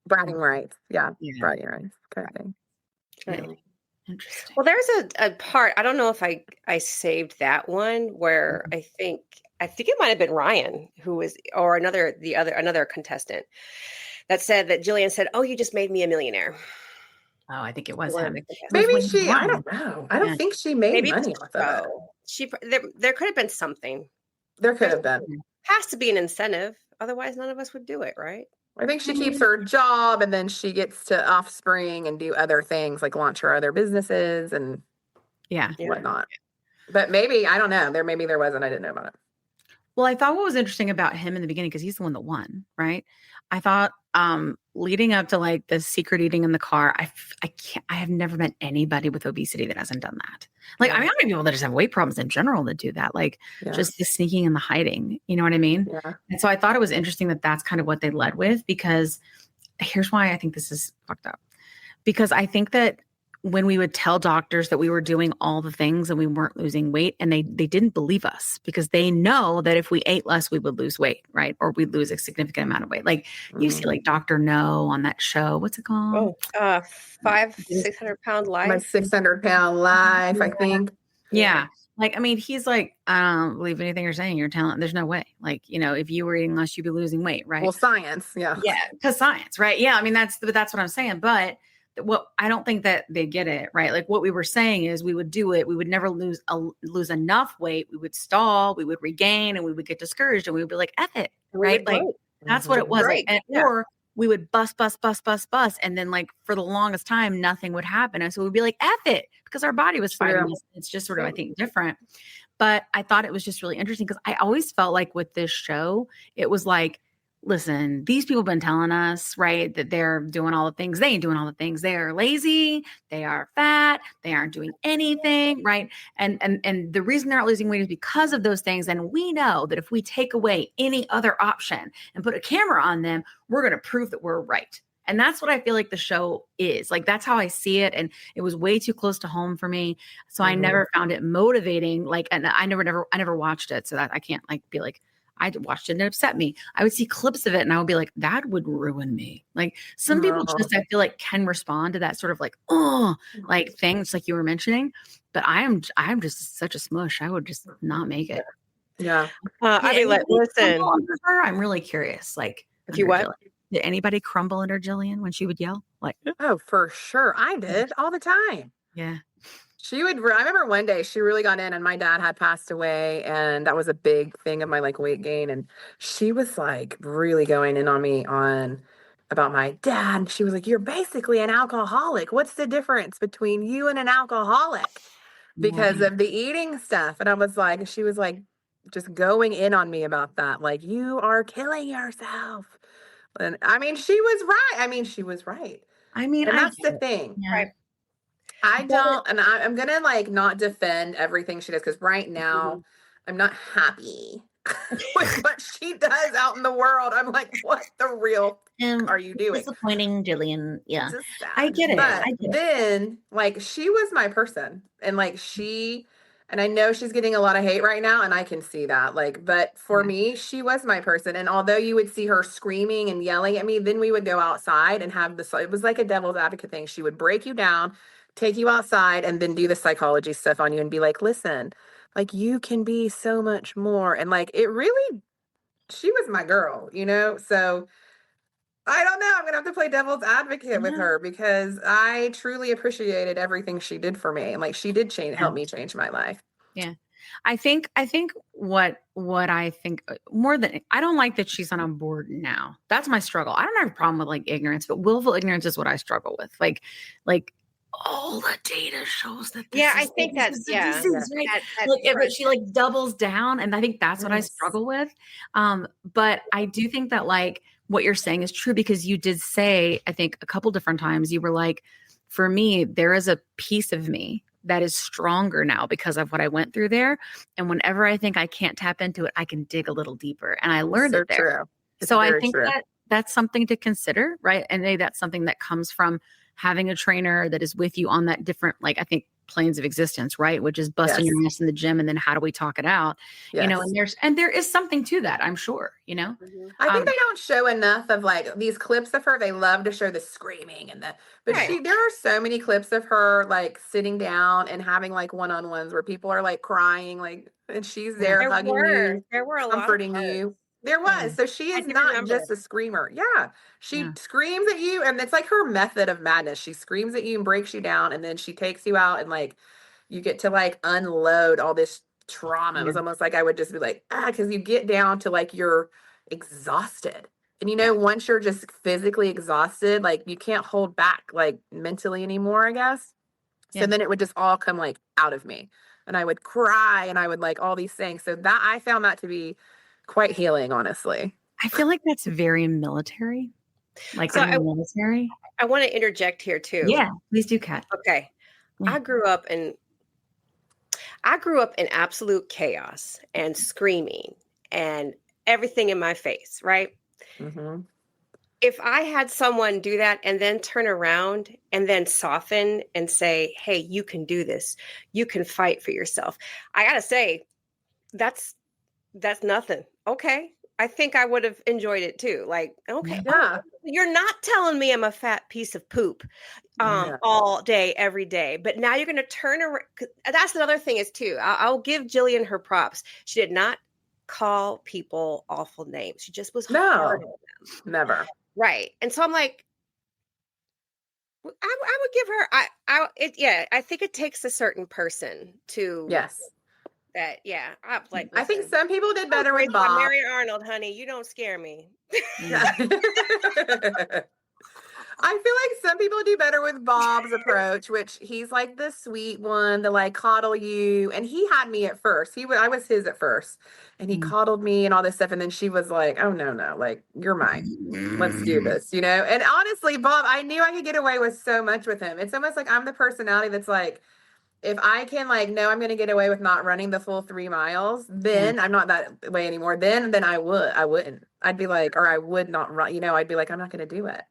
[SPEAKER 4] bragging rights. Yeah. Bragging rights kind of thing.
[SPEAKER 5] Really interesting. Well, there's a part, I don't know if I saved that one where I think it might have been Ryan who was, or another contestant that said that Jillian said, "Oh, you just made me a millionaire."
[SPEAKER 1] Oh, I think it was him.
[SPEAKER 4] Maybe she, I don't know. I don't think she made money off of it.
[SPEAKER 5] There could have been something.
[SPEAKER 4] There could have been.
[SPEAKER 5] Has to be an incentive. Otherwise, none of us would do it, right?
[SPEAKER 4] I think she keeps her job and then she gets to offspring and do other things like launch her other businesses and whatnot. But maybe, I don't know. Maybe there wasn't. I didn't know about it.
[SPEAKER 1] Well, I thought what was interesting about him in the beginning, because he's the one that won, right? I thought leading up to like the secret eating in the car, I have never met anybody with obesity that hasn't done that. Like, I mean, how many people that just have weight problems in general that do that? Like just the sneaking and the hiding, you know what I mean?
[SPEAKER 4] Yeah.
[SPEAKER 1] And so I thought it was interesting that that's kind of what they led with, because here's why I think this is fucked up. Because I think that when we would tell doctors that we were doing all the things and we weren't losing weight, and they didn't believe us because they know that if we ate less, we would lose weight, right? Or we'd lose a significant amount of weight. Like you see like Dr. No on that show. What's it called?
[SPEAKER 5] 600-pound
[SPEAKER 4] My
[SPEAKER 5] life.
[SPEAKER 4] 600-pound life, I think.
[SPEAKER 1] Yeah. Like, I mean, he's like, I don't believe anything you're saying. You're telling, there's no way. Like, you know, if you were eating less, you'd be losing weight, right?
[SPEAKER 4] Well, science. Yeah.
[SPEAKER 1] Yeah. Because science, right? Yeah. I mean, that's what I'm saying. But what I don't think that they get it, right? Like what we were saying is we would do it. We would never lose enough weight. We would stall, we would regain, and we would get discouraged, and we would be like, F it, right? Like that's what it was. Like, or we would bust. And then like for the longest time, nothing would happen. And so we'd be like, F it, because our body was fighting us. It's just sort of, I think, different. But I thought it was just really interesting because I always felt like with this show, it was like, listen, these people have been telling us, right, that they're doing all the things. They ain't doing all the things. They are lazy. They are fat. They aren't doing anything, right? And the reason they're not losing weight is because of those things. And we know that if we take away any other option and put a camera on them, we're going to prove that we're right. And that's what I feel like the show is. Like, that's how I see it. And it was way too close to home for me. So I never found it motivating. Like, and I never watched it. So that I can't like be like, I watched it and it upset me. I would see clips of it and I would be like, that would ruin me. Like some people just, I feel like, can respond to that sort of like, oh, like things like you were mentioning. But I'm just such a smush. I would just not make it.
[SPEAKER 4] Yeah.
[SPEAKER 5] I mean, like, listen.
[SPEAKER 1] I'm really curious. Like,
[SPEAKER 5] if you what?
[SPEAKER 1] Did anybody crumble under Jillian when she would yell? Like,
[SPEAKER 4] oh, for sure. I did all the time.
[SPEAKER 1] Yeah.
[SPEAKER 4] I remember one day she really got in and my dad had passed away, and that was a big thing of my like weight gain. And she was like really going in on me about my dad. And she was like, you're basically an alcoholic. What's the difference between you and an alcoholic? Because of the eating stuff. And I was like, she was like just going in on me about that. Like, you are killing yourself. And I mean, she was right. And that's the thing.
[SPEAKER 1] Yeah.
[SPEAKER 4] Right. I don't, and I'm going to like not defend everything she does, because right now I'm not happy with what she does out in the world. I'm like, what the real are you doing?
[SPEAKER 1] Disappointing Jillian. Yeah.
[SPEAKER 4] I get it. But then like she was my person, and like and I know she's getting a lot of hate right now, and I can see that. Like, but for me, she was my person. And although you would see her screaming and yelling at me, then we would go outside and have this, it was like a devil's advocate thing. She would break you down, take you outside, and then do the psychology stuff on you and be like, listen, like you can be so much more. And like, she was my girl, you know? So I don't know. I'm going to have to play devil's advocate with her, because I truly appreciated everything she did for me. And like, she did help me change my life.
[SPEAKER 1] Yeah. I think what I think more than, I don't like that she's on board now. That's my struggle. I don't have a problem with like ignorance, but willful ignorance is what I struggle with. Like all the data shows that this
[SPEAKER 5] I think that's
[SPEAKER 1] disease, right? But she like doubles down, and I think that's what I struggle with. But I do think that like what you're saying is true, because you did say, I think a couple different times, you were like, for me, there is a piece of me that is stronger now because of what I went through there. And whenever I think I can't tap into it, I can dig a little deeper. And I learned it there. So I think that that's something to consider, right? And maybe that's something that comes from having a trainer that is with you on that different, like, I think, planes of existence, right? Which is busting your ass in the gym, and then how do we talk it out? You know, and there is something to that, I'm sure, you know.
[SPEAKER 4] I think they don't show enough of like these clips of her. They love to show the screaming and but there are so many clips of her like sitting down and having like one-on-ones where people are like crying, like, and she's there hugging you,
[SPEAKER 5] there were a
[SPEAKER 4] comforting
[SPEAKER 5] lot of
[SPEAKER 4] you. There was. So she is not just a screamer. Yeah. She screams at you, and it's like her method of madness. She screams at you and breaks you down, and then she takes you out, and like you get to like unload all this trauma. It was almost like I would just be like, because you get down to like you're exhausted. And you know, once you're just physically exhausted, like you can't hold back like mentally anymore, I guess. So then it would just all come like out of me, and I would cry, and I would like all these things. So that I found that to be quite healing, honestly.
[SPEAKER 1] I feel like that's very military. Like, so military.
[SPEAKER 5] I want to interject here too.
[SPEAKER 1] Yeah, please do, Kat.
[SPEAKER 5] Okay. Yeah. I grew up in absolute chaos and screaming and everything in my face, right?
[SPEAKER 4] Mm-hmm.
[SPEAKER 5] if I had someone do that and then turn around and then soften and say, hey, you can do this. You can fight for yourself. I got to say, that's nothing. Okay. I think I would have enjoyed it too. Like, okay,
[SPEAKER 4] Yeah.
[SPEAKER 5] you're not telling me I'm a fat piece of poop all day, every day. But now you're going to turn around. That's another thing is too. I'll give Jillian her props. She did not call people awful names. She just was hard on them.
[SPEAKER 4] Never.
[SPEAKER 5] Right. And so I'm like, I would give her, I think it takes a certain person to.
[SPEAKER 4] Yes.
[SPEAKER 5] That, yeah. I'm like,
[SPEAKER 4] I think some people did better with
[SPEAKER 5] I'm
[SPEAKER 4] Bob.
[SPEAKER 5] Mary Arnold, honey. You don't scare me.
[SPEAKER 4] I feel like some people do better with Bob's approach, which he's like the sweet one to like coddle you. And he had me at first. I was his at first, and he coddled me and all this stuff. And then she was like, "Oh no, like you're mine. Let's do this," you know. And honestly, Bob, I knew I could get away with so much with him. It's almost like I'm the personality that's like, if I can like know I'm going to get away with not running the full 3 miles, then I'm not that way anymore. Then I wouldn't. I'd be like, or I would not run. You know, I'd be like, I'm not going to do it.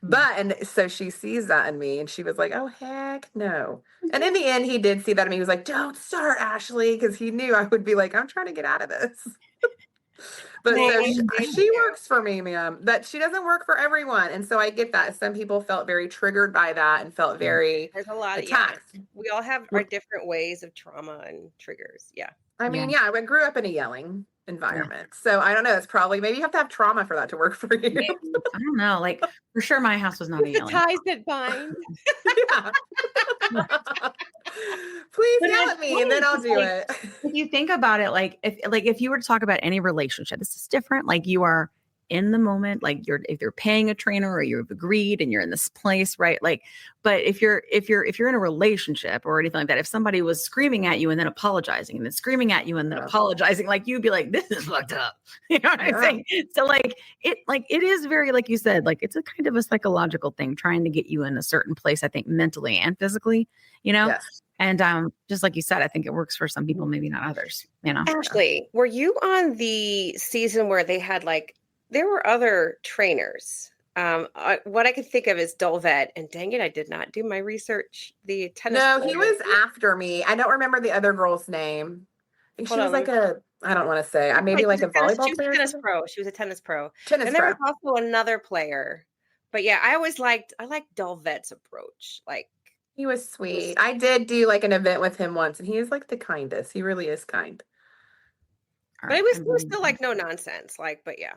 [SPEAKER 4] But, and so she sees that in me and she was like, oh, heck no. And in the end, he did see that in me. He was like, don't start, Ashley. Cause he knew I would be like, I'm trying to get out of this. But so she works for me, ma'am, but she doesn't work for everyone. And so I get that. Some people felt very triggered by that and felt very
[SPEAKER 5] There's a lot
[SPEAKER 4] attacked.
[SPEAKER 5] of, we all have our different ways of trauma and triggers. Yeah.
[SPEAKER 4] I mean, I grew up in a yelling environment. So I don't know. It's probably, maybe you have to have trauma for that to work for you.
[SPEAKER 1] I don't know. Like for sure my house was not a yelling.
[SPEAKER 5] The ties that bind.
[SPEAKER 4] Please yell at me and then I'll do it.
[SPEAKER 1] If you think about it, like if you were to talk about any relationship, this is different. Like you are in the moment, like if you're paying a trainer or you've agreed and you're in this place, right? Like, but if you're in a relationship or anything like that, if somebody was screaming at you and then apologizing and then screaming at you and then apologizing, like you'd be like, this is fucked up. You know what I'm saying? So it is very, like you said, like it's a kind of a psychological thing trying to get you in a certain place, I think mentally and physically, you know?
[SPEAKER 4] Yes.
[SPEAKER 1] And just like you said, I think it works for some people, maybe not others, you know?
[SPEAKER 5] Ashley, were you on the season where they had there were other trainers? What I could think of is Dolvet, and dang it, I did not do my research. The tennis.
[SPEAKER 4] No, he was after me. I don't remember the other girl's name. I think she was like I don't want to say, maybe like a volleyball player.
[SPEAKER 5] She was a tennis pro. She was a tennis pro.
[SPEAKER 4] Tennis
[SPEAKER 5] and there was also another player. But yeah, I liked Dolvet's approach. Like
[SPEAKER 4] he was sweet. I did do like an event with him once, and he is like the kindest. He really is kind.
[SPEAKER 5] But it was still like no nonsense. Like, but yeah.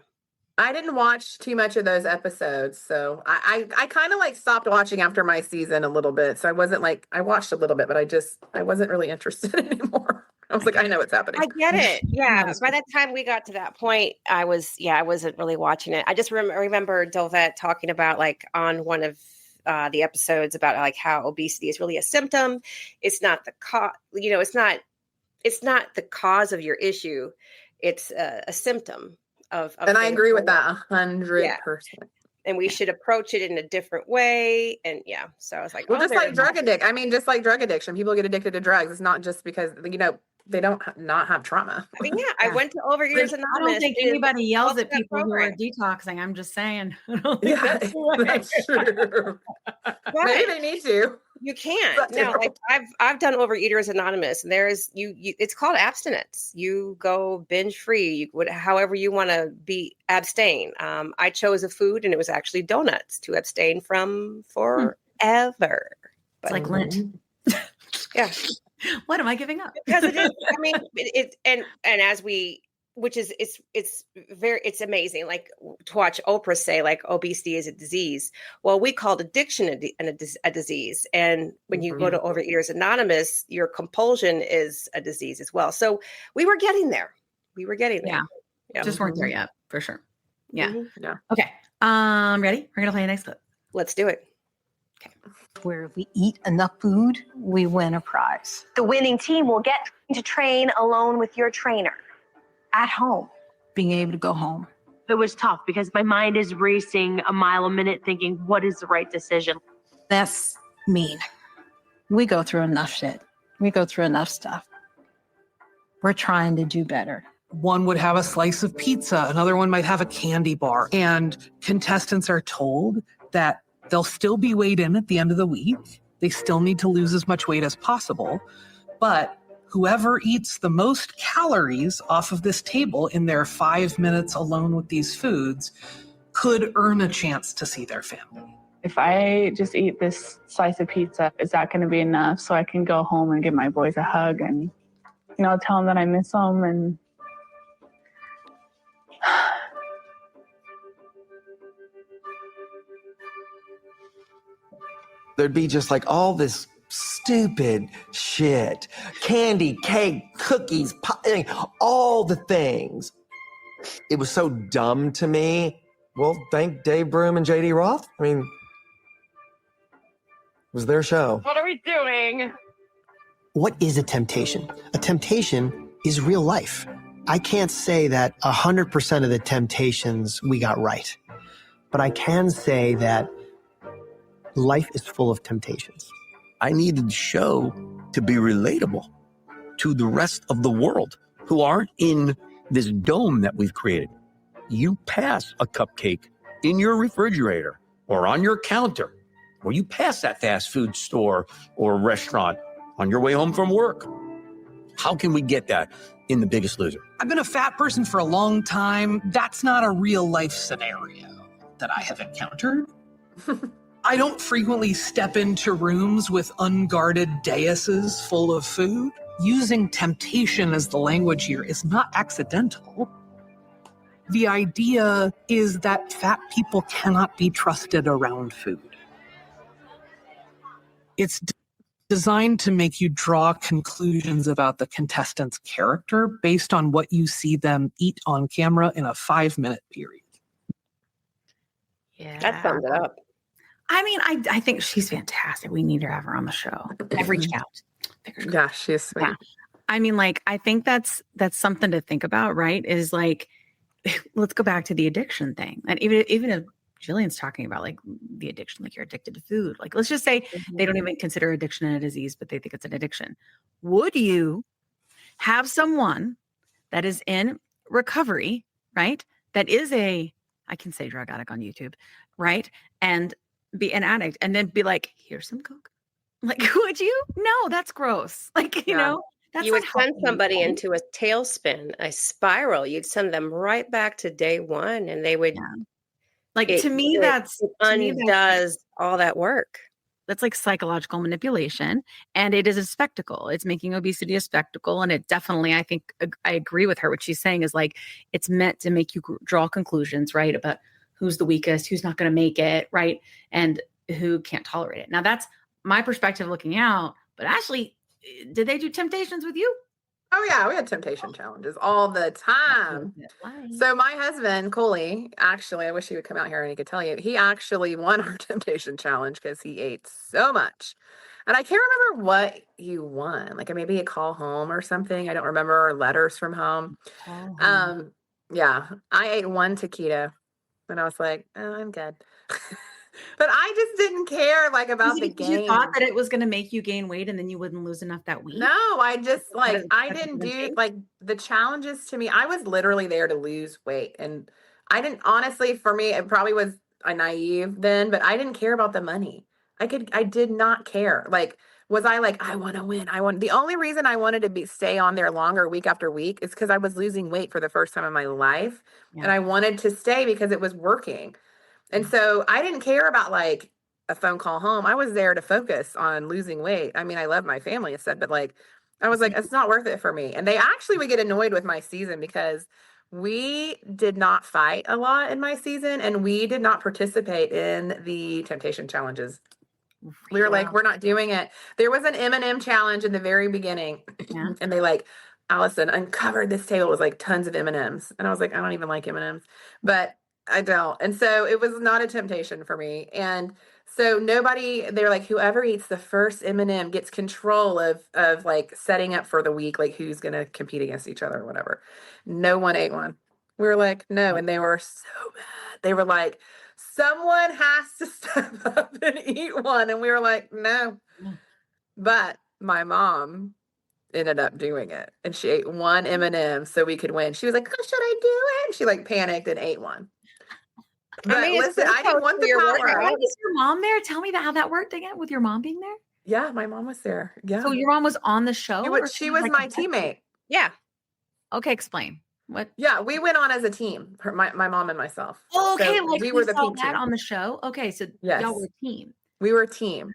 [SPEAKER 4] I didn't watch too much of those episodes, so I kind of like stopped watching after my season a little bit. So I wasn't like, I watched a little bit, but I wasn't really interested anymore. I was like, I know what's happening.
[SPEAKER 5] I get it. Yeah. By that time we got to that point, I wasn't really watching it. I just remember Dolvet talking about like on one of the episodes about like how obesity is really a symptom. It's not the cause, it's not the cause of your issue. It's a symptom. And
[SPEAKER 4] I agree with that 100%.
[SPEAKER 5] And we should approach it in a different way. And so I was like,
[SPEAKER 4] well, just like drug addiction, people get addicted to drugs. It's not just because, they don't not have trauma.
[SPEAKER 5] I mean, I went to Overeaters Anonymous.
[SPEAKER 1] I don't think anybody yells at people who are detoxing. I'm just saying. I don't think
[SPEAKER 4] that's true. Maybe they need to.
[SPEAKER 5] You can't. No, like I've done Overeaters Anonymous, and there's you. It's called abstinence. You go binge free. However you want to be abstain. I chose a food, and it was actually donuts to abstain from forever.
[SPEAKER 1] It's like Lent.
[SPEAKER 5] Yeah.
[SPEAKER 1] What am I giving up?
[SPEAKER 5] Because it is. I mean, it's amazing. Like to watch Oprah say, like obesity is a disease. Well, we called addiction a disease, and when you go to Overeaters Anonymous, your compulsion is a disease as well. So we were getting there. Yeah.
[SPEAKER 1] Just weren't there yet, for sure. Yeah.
[SPEAKER 5] Mm-hmm.
[SPEAKER 1] Yeah. Okay. Ready? We're gonna play the next clip.
[SPEAKER 5] Let's do it.
[SPEAKER 14] Okay. Where if we eat enough food, we win a prize.
[SPEAKER 12] The winning team will get to train alone with your trainer at home.
[SPEAKER 14] Being able to go home.
[SPEAKER 12] It was tough because my mind is racing a mile a minute thinking, what is the right decision?
[SPEAKER 14] That's mean. We go through enough shit. We go through enough stuff. We're trying to do better.
[SPEAKER 15] One would have a slice of pizza, another one might have a candy bar. And contestants are told that they'll still be weighed in at the end of the week. They still need to lose as much weight as possible. But whoever eats the most calories off of this table in their 5 minutes alone with these foods could earn a chance to see their family.
[SPEAKER 16] If I just eat this slice of pizza, is that going to be enough so I can go home and give my boys a hug and, tell them that I miss them? And
[SPEAKER 17] there'd be just like all this stupid shit, candy, cake, cookies, pie, all the things. It was so dumb to me. Well, thank Dave Broom and JD Roth. I mean, it was their show.
[SPEAKER 16] what are we doing?
[SPEAKER 13] What is a temptation? A temptation is real life. I can't say that 100% of the temptations we got right, but I can say that life is full of temptations.
[SPEAKER 18] I needed the show to be relatable to the rest of the world who aren't in this dome that we've created. You pass a cupcake in your refrigerator or on your counter, or you pass that fast food store or restaurant on your way home from work. How can we get that in The Biggest Loser?
[SPEAKER 15] I've been a fat person for a long time. That's not a real life scenario that I have encountered. I don't frequently step into rooms with unguarded daises full of food. Using temptation as the language here is not accidental. The idea is that fat people cannot be trusted around food. It's designed to make you draw conclusions about the contestant's character based on what you see them eat on camera in a 5-minute period.
[SPEAKER 1] Yeah.
[SPEAKER 5] That sums it up.
[SPEAKER 1] I mean, I think she's fantastic. We need to have her on the show. I've reached out.
[SPEAKER 4] Yeah, she's sweet.
[SPEAKER 1] Yeah. I mean, like, I think that's something to think about, right? Is like, let's go back to the addiction thing. And even if Jillian's talking about like the addiction, like you're addicted to food. Like, let's just say they don't even consider addiction a disease, but they think it's an addiction. Would you have someone that is in recovery, right? That is I can say drug addict on YouTube, right? And be an addict and then be like, here's some Coke. Like, would you? No, that's gross. Like, you know, that's
[SPEAKER 5] you would
[SPEAKER 1] not
[SPEAKER 5] send
[SPEAKER 1] healthy.
[SPEAKER 5] somebody into a tailspin, a spiral. You'd send them right back to day one and they would
[SPEAKER 1] to me, that's
[SPEAKER 5] undoes all that work.
[SPEAKER 1] That's like psychological manipulation, and it is a spectacle. It's making obesity a spectacle, and it definitely, I think, I agree with her. What she's saying is like it's meant to make you draw conclusions, right, about who's the weakest, who's not going to make it, right, and who can't tolerate it. Now, that's my perspective looking out. But Ashley, did they do temptations with you?
[SPEAKER 4] Oh yeah, we had temptation challenges all the time. So my husband, Coley, actually, I wish he would come out here and he could tell you, he actually won our temptation challenge because he ate so much. And I can't remember what you won. Like maybe a call home or something. I don't remember, or letters from home. Yeah, I ate one taquito and I was like, oh, I'm good. But I just didn't care like about the game.
[SPEAKER 1] You thought that it was going to make you gain weight and then you wouldn't lose enough that week?
[SPEAKER 4] No, I just like, I didn't do like the challenges to me. I was literally there to lose weight. And I didn't, honestly, for me, it probably was a naive then, but I didn't care about the money. I did not care. Like, was I like, I want to win. The only reason I wanted to stay on there longer week after week is because I was losing weight for the first time in my life. Yeah. And I wanted to stay because it was working. And so I didn't care about like a phone call home. I was there to focus on losing weight. I mean, I love my family, I said, but like, I was like, it's not worth it for me. And they actually would get annoyed with my season because we did not fight a lot in my season and we did not participate in the temptation challenges. We were like, we're not doing it. There was an M&M challenge in the very beginning and they like, Allison uncovered this table with like tons of M&Ms. And I was like, I don't even like M&Ms, but I don't. And so it was not a temptation for me. And so they're like, whoever eats the first M&M gets control of like setting up for the week, like who's going to compete against each other or whatever. No one ate one. We were like, no. And they were so mad. They were like, someone has to step up and eat one. And we were like, no. But my mom ended up doing it. And she ate one M&M so we could win. She was like, oh, should I do it? And she like panicked and ate one. But listen, I didn't want the power.
[SPEAKER 1] Why was your mom there? Tell me how that worked again with your mom being there.
[SPEAKER 4] Yeah, my mom was there. Yeah.
[SPEAKER 1] So your mom was on the show?
[SPEAKER 4] She was my teammate.
[SPEAKER 5] Yeah.
[SPEAKER 1] Okay, explain. What?
[SPEAKER 4] Yeah, we went on as a team. My mom and myself.
[SPEAKER 1] Oh, okay,
[SPEAKER 4] So
[SPEAKER 1] like
[SPEAKER 4] we were the
[SPEAKER 1] saw
[SPEAKER 4] pink
[SPEAKER 1] that
[SPEAKER 4] team.
[SPEAKER 1] on the show. Okay, so
[SPEAKER 4] Yes.
[SPEAKER 1] y'all were a team.
[SPEAKER 4] We were a team.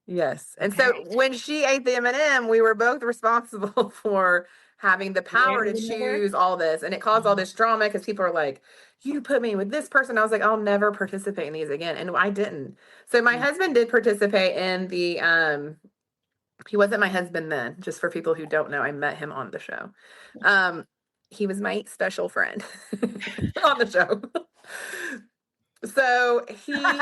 [SPEAKER 4] Yes. And so when she ate the M&M, we were both responsible for having the power to choose all this. And it caused all this drama because people are like, you put me with this person. I was like, I'll never participate in these again. And I didn't. So my husband did participate in the, he wasn't my husband then, just for people who don't know, I met him on the show. He was my special friend on the show. So he,
[SPEAKER 5] why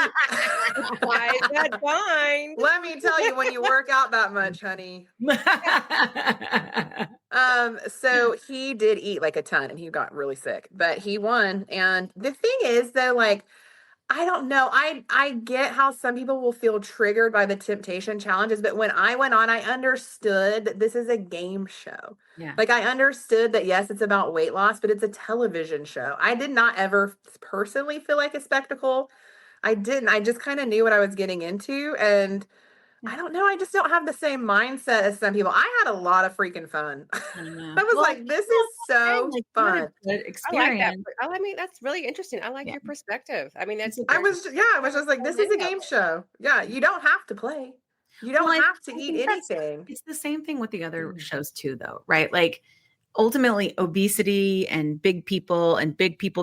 [SPEAKER 5] is that fine?
[SPEAKER 4] Let me tell you, when you work out that much, honey. So he did eat like a ton and he got really sick, but he won. And the thing is though, like, I don't know. I get how some people will feel triggered by the temptation challenges, but when I went on, I understood that this is a game show.
[SPEAKER 1] Yeah.
[SPEAKER 4] Like I understood that, yes, it's about weight loss, but it's a television show. I did not ever personally feel like a spectacle. I didn't. I just kind of knew what I was getting into. And I don't know. I just don't have the same mindset as some people. I had a lot of freaking fun. I was like, this is so fun.
[SPEAKER 1] Good
[SPEAKER 5] I
[SPEAKER 1] experience.
[SPEAKER 5] like that. I mean, that's really interesting. I like your perspective. I mean, that's.
[SPEAKER 4] I was just like, this is a game show. Yeah, you don't have to play. You don't have to eat anything.
[SPEAKER 1] It's the same thing with the other shows too, though, right? Like ultimately obesity and big people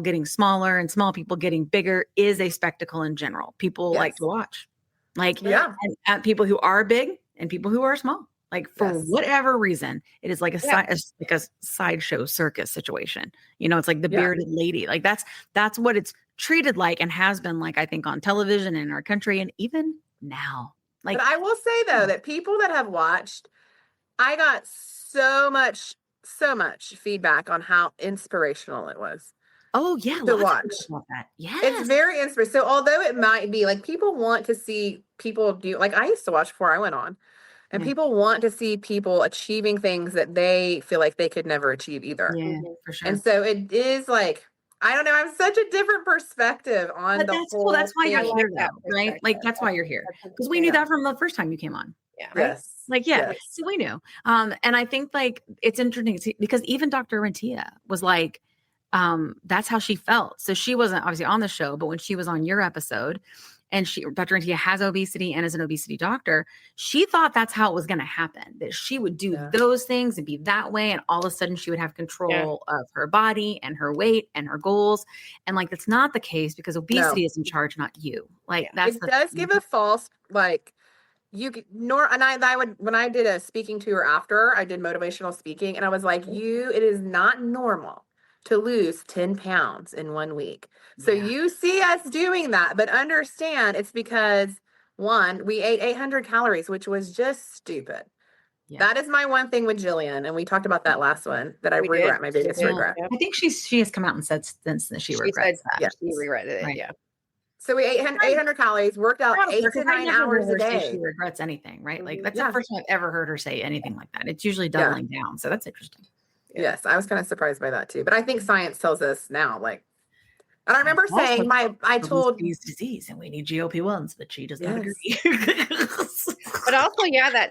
[SPEAKER 1] getting smaller and small people getting bigger is a spectacle in general. People like to watch. Like, and people who are big and people who are small, like for whatever reason, it is like a sideshow circus situation. You know, it's like the bearded lady. Like that's what it's treated like and has been like, I think, on television in our country and even now. Like,
[SPEAKER 4] but I will say though that people that have watched, I got so much feedback on how inspirational it was.
[SPEAKER 1] Oh yeah,
[SPEAKER 4] to watch.
[SPEAKER 1] That. Yes.
[SPEAKER 4] It's very inspirational. So although it might be like people want to see people do, like I used to watch before I went on, and people want to see people achieving things that they feel like they could never achieve either.
[SPEAKER 1] Yeah, for sure.
[SPEAKER 4] And so it is like, I don't know, I have such a different perspective on the whole
[SPEAKER 1] cool. That's why you're
[SPEAKER 4] thing.
[SPEAKER 1] here, though, right? Like that's why you're here because we knew that from the first time you came on.
[SPEAKER 5] Yeah.
[SPEAKER 1] Right?
[SPEAKER 4] Yes.
[SPEAKER 1] Like, so we knew. And I think like it's interesting because even Dr. Rentia was like, that's how she felt. So she wasn't obviously on the show, but when she was on your episode and Dr. Rentia has obesity and is an obesity doctor, she thought that's how it was going to happen, that she would do those things and be that way. And all of a sudden she would have control of her body and her weight and her goals. And like, that's not the case because obesity is in charge, not you. Like that's
[SPEAKER 4] it does give a false, like, I would, when I did a speaking tour after I did motivational speaking, and I was like, it is not normal to lose 10 pounds in 1 week. So you see us doing that, but understand it's because one, we ate 800 calories, which was just stupid. Yeah. That is my one thing with Jillian. And we talked about that last one that I regret, my biggest regret.
[SPEAKER 1] I think she has come out and said since that she regrets that.
[SPEAKER 5] Yeah, she regretted it. Right. Yeah.
[SPEAKER 4] So we ate 800 calories, worked out 8 to 9 hours a day.
[SPEAKER 1] She regrets anything, right? Like that's the first time I've ever heard her say anything like that. It's usually doubling down. So that's interesting.
[SPEAKER 4] Yes, I was kind of surprised by that too. But I think science tells us now, like, and I remember saying I told
[SPEAKER 1] disease and we need GLP-1s, but she does not agree.
[SPEAKER 5] But also,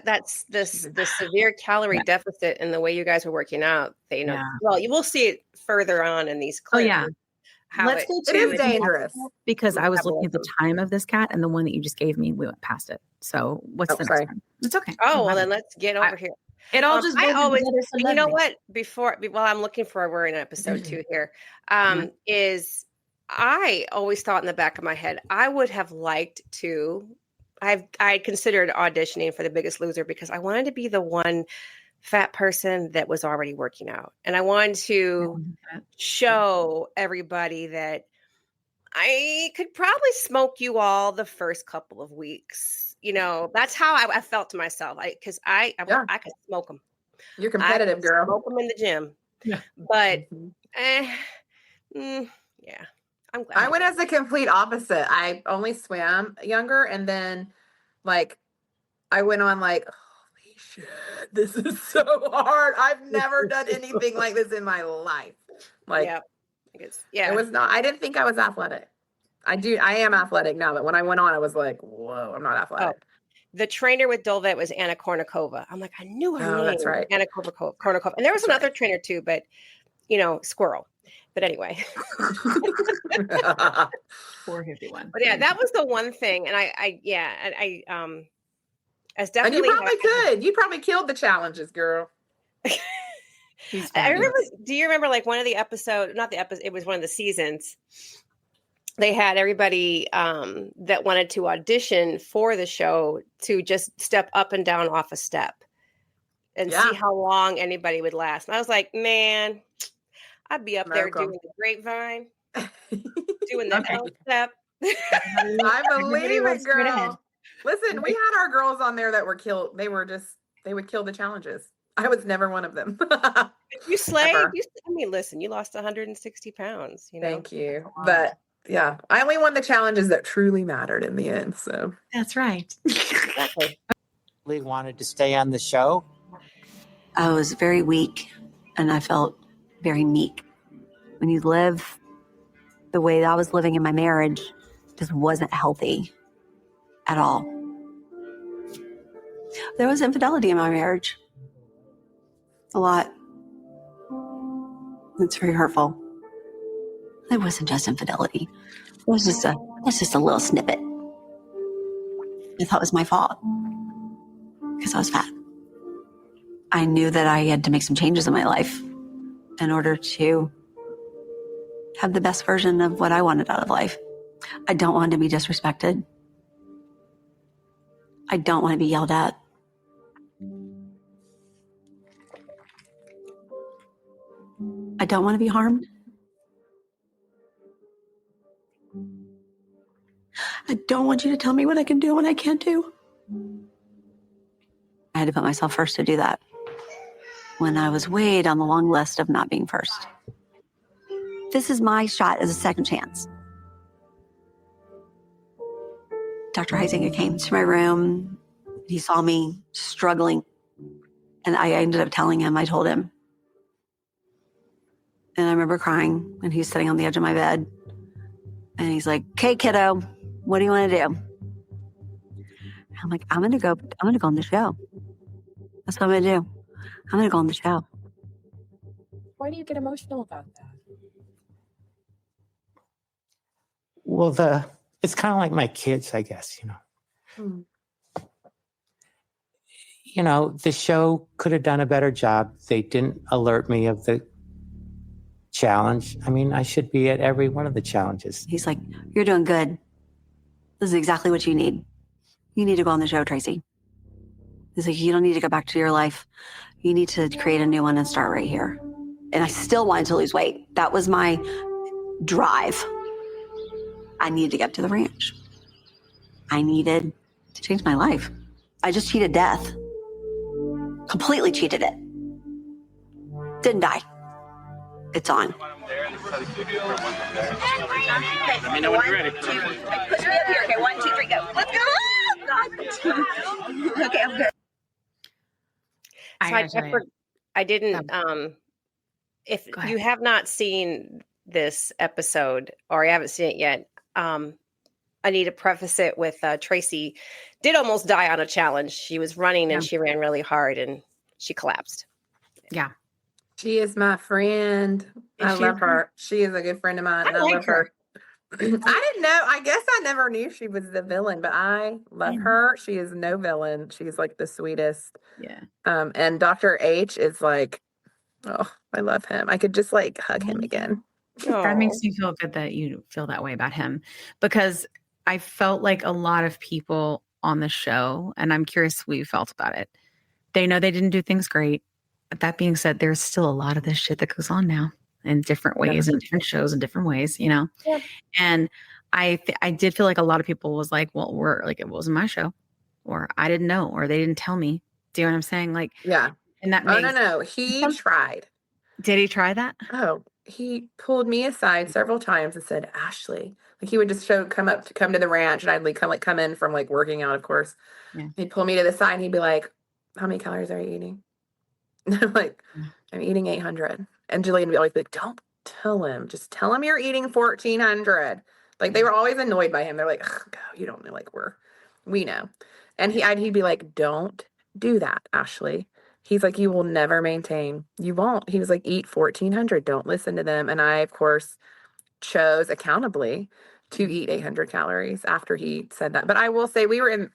[SPEAKER 5] that's the severe calorie deficit and the way you guys were working out. They know well, you will see it further on in these clips.
[SPEAKER 1] Oh yeah. Let's go to
[SPEAKER 4] it is dangerous
[SPEAKER 1] because I was looking at the time of this cat and the one that you just gave me, we went past it. So what's the next one? It's okay.
[SPEAKER 5] Oh, well then let's get over here.
[SPEAKER 1] It all just
[SPEAKER 5] I always, you know what? While I'm looking for, we're in episode 2 here. Is I always thought in the back of my head, I would have liked to. I considered auditioning for The Biggest Loser because I wanted to be the one fat person that was already working out, and I wanted to show everybody that I could probably smoke you all the first couple of weeks. You know, that's how I felt to myself. Because I could smoke them.
[SPEAKER 4] You're competitive, girl.
[SPEAKER 5] Smoke them in the gym. Yeah. But, yeah. I'm glad.
[SPEAKER 4] I went as the complete opposite. I only swam younger. And then, like, I went on, like, holy shit, this is so hard. I've never done anything like this in my life. Like, it was not, I didn't think I was athletic. I am athletic now, but when I went on, I was like, whoa, I'm not athletic.
[SPEAKER 5] Oh, the trainer with Dolvet was Anna Kournikova. I'm like, I knew her name.
[SPEAKER 4] That's right.
[SPEAKER 5] Anna Kournikova. And there was another trainer too, but squirrel. But anyway.
[SPEAKER 1] 451.
[SPEAKER 5] But yeah, that was the one thing. And as definitely.
[SPEAKER 4] And you probably could. You probably killed the challenges, girl.
[SPEAKER 5] I remember, do you remember like one of the episodes, not the episode, it was one of the seasons. They had everybody that wanted to audition for the show to just step up and down off a step and see how long anybody would last. And I was like, man, I'd be up there doing the grapevine, doing the L step.
[SPEAKER 4] I believe it, girl. Listen, we had our girls on there that were killed. They would kill the challenges. I was never one of them.
[SPEAKER 5] You slayed. Listen, you lost 160 pounds.
[SPEAKER 4] Thank you. But yeah, I only won the challenges that truly mattered in the end. So
[SPEAKER 1] that's right.
[SPEAKER 5] Exactly.
[SPEAKER 19] Really wanted to stay on the show.
[SPEAKER 20] I was very weak and I felt very meek. When you live the way that I was living in my marriage, just wasn't healthy at all. There was infidelity in my marriage. A lot. It's very hurtful. It wasn't just infidelity. It was just a little snippet. I thought it was my fault because I was fat. I knew that I had to make some changes in my life in order to have the best version of what I wanted out of life. I don't want to be disrespected. I don't want to be yelled at. I don't want to be harmed. I don't want you to tell me what I can do and what I can't do. I had to put myself first to do that when I was way down the long list of not being first. This is my shot as a second chance. Dr. Heisinger came to my room. He saw me struggling. And I ended up telling him, I told him. And I remember crying, and he's sitting on the edge of my bed. And he's like, "Okay, kiddo, what do you want to do?" I'm like, I'm gonna go on the show. That's what I'm gonna do. I'm gonna go on the show.
[SPEAKER 4] Why do you get emotional about that?
[SPEAKER 19] Well, it's kind of like my kids, I guess, the show could have done a better job. They didn't alert me of the challenge. I mean, I should be at every one of the challenges.
[SPEAKER 20] He's like, "You're doing good. This is exactly what you need. You need to go on the show, Tracy." He's like, "You don't need to go back to your life. You need to create a new one and start right here." And I still wanted to lose weight. That was my drive. I needed to get to the ranch. I needed to change my life. I just cheated death. Completely cheated it. Didn't die. It's on.
[SPEAKER 21] Let me know when you're ready. Push me up here. Okay, 1, 2, 3, go. Let's go. Oh, God. Okay, I'm good.
[SPEAKER 5] I didn't. If you have not seen this episode or you haven't seen it yet, I need to preface it with Tracy did almost die on a challenge. She was running and she ran really hard and she collapsed.
[SPEAKER 1] Yeah.
[SPEAKER 4] She is my friend. I love her. She is a good friend of mine. I love her. I didn't know. I guess I never knew she was the villain, but I love her. She is no villain. She's like the sweetest.
[SPEAKER 1] Yeah.
[SPEAKER 4] And Dr. H is like, oh, I love him. I could just like hug him again.
[SPEAKER 1] That makes me feel good that you feel that way about him, because I felt like a lot of people on the show, and I'm curious what you felt about it. They know they didn't do things great. But that being said, there's still a lot of this shit that goes on now in different ways and different shows in different ways, Yeah. And I did feel like a lot of people was like, well, it wasn't my show, or I didn't know, or they didn't tell me. Do you know what I'm saying? Like,
[SPEAKER 4] yeah.
[SPEAKER 1] And that
[SPEAKER 4] no. He tried.
[SPEAKER 1] Did he try that?
[SPEAKER 4] Oh, he pulled me aside several times and said, "Ashley," like he would just come to the ranch, and I'd come in from like working out, of course.
[SPEAKER 1] Yeah.
[SPEAKER 4] He'd pull me to the side and he'd be like, how many calories are you eating? And I'm like, I'm eating 800. And Jillian would always be like, don't tell him. Just tell him you're eating 1,400. Like they were always annoyed by him. They're like, "Go, you don't know, like we know." And he'd be like, don't do that, Ashley. He's like, you will never maintain. You won't. He was like, eat 1,400. Don't listen to them. And I, of course, chose accountably to eat 800 calories after he said that. But I will say we were in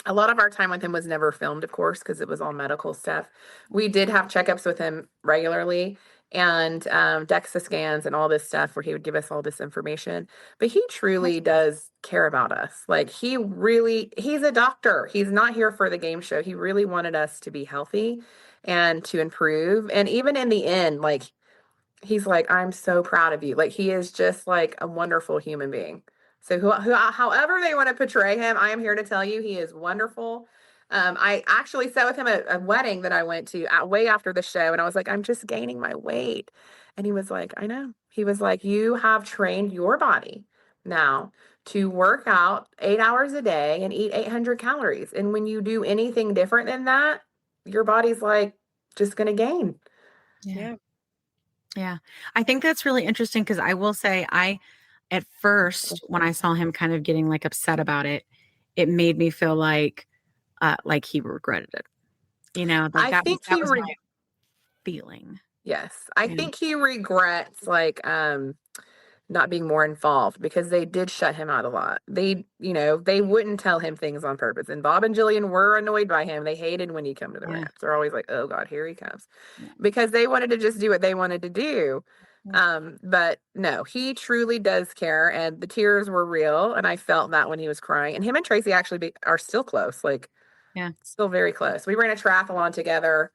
[SPEAKER 4] a lot of our time with him was never filmed, of course, because it was all medical stuff. We did have checkups with him regularly and DEXA scans and all this stuff where he would give us all this information. But he truly does care about us. Like he's a doctor. He's not here for the game show. He really wanted us to be healthy and to improve. And even in the end, like, he's like, I'm so proud of you. Like he is just like a wonderful human being. So however they want to portray him, I am here to tell you he is wonderful. I actually sat with him at a wedding that I went to way after the show, and I was like, I'm just gaining my weight. And he was like, I know. He was like, you have trained your body now to work out 8 hours a day and eat 800 calories. And when you do anything different than that, your body's like just going to gain.
[SPEAKER 5] Yeah.
[SPEAKER 1] Yeah. I think that's really interesting because I will say at first, when I saw him kind of getting like upset about it, it made me feel like he regretted it. You know, like
[SPEAKER 4] I think
[SPEAKER 1] that was my feeling.
[SPEAKER 4] Yes. I think he regrets like not being more involved because they did shut him out a lot. They wouldn't tell him things on purpose. And Bob and Jillian were annoyed by him. They hated when he come to the ranch. They're always like, oh God, here he comes. Because they wanted to just do what they wanted to do. But no, he truly does care, and the tears were real, and I felt that when he was crying. And him and Tracy actually are still close, like still very close. We ran a triathlon together,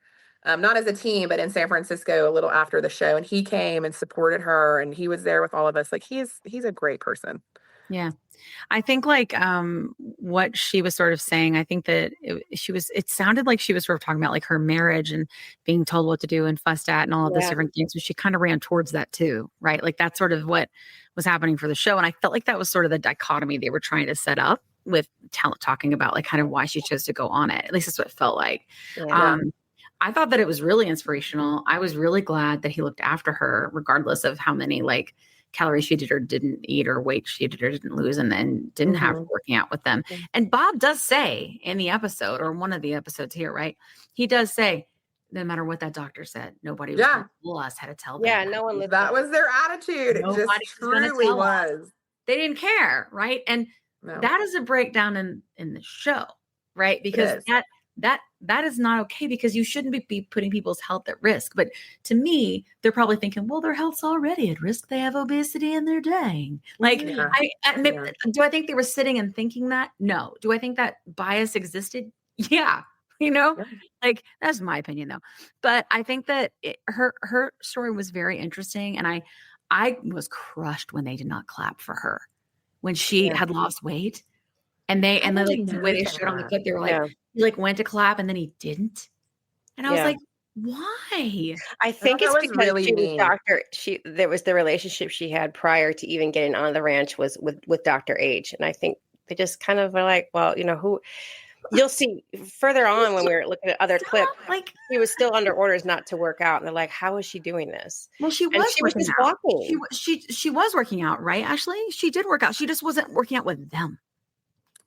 [SPEAKER 4] not as a team, but in San Francisco a little after the show, and he came and supported her, and he was there with all of us. Like he's a great person.
[SPEAKER 1] Yeah. I think like what she was sort of saying, I think that it sounded like she was sort of talking about like her marriage and being told what to do and fussed at and all of these different things. So she kind of ran towards that too, right? Like that's sort of what was happening for the show. And I felt like that was sort of the dichotomy they were trying to set up with talking about like kind of why she chose to go on it. At least that's what it felt like.
[SPEAKER 5] Yeah.
[SPEAKER 1] I thought that it was really inspirational. I was really glad that he looked after her, regardless of how many like calories she did or didn't eat or weight she did or didn't lose, and then didn't have her working out with them. And Bob does say in the episode, or one of the episodes here, right? He does say, no matter what that doctor said, nobody was going to tell us how to tell them.
[SPEAKER 5] Yeah, no one listened.
[SPEAKER 4] That was their attitude. It just truly was.
[SPEAKER 1] They didn't care, right? And that is a breakdown in the show, right? Because that is not okay, because you shouldn't be putting people's health at risk. But to me, they're probably thinking, well, their health's already at risk. They have obesity and they're dying. Like, do I think they were sitting and thinking that? No. Do I think that bias existed? Yeah. Like that's my opinion though. But I think that her story was very interesting. And I was crushed when they did not clap for her when she had lost weight. And like the way they showed on the clip, they were like, he like went to clap and then he didn't. And I was like, why?
[SPEAKER 5] I think it's because really she was Dr. There was the relationship she had prior to even getting on the ranch was with Dr. H. And I think they just kind of were like, well, who you'll see further on when we were looking at other clips, like he was still under orders not to work out. And they're like, how is she doing this?
[SPEAKER 1] Well, she was just walking. She was working out, right, Ashley? She did work out. She just wasn't working out with them.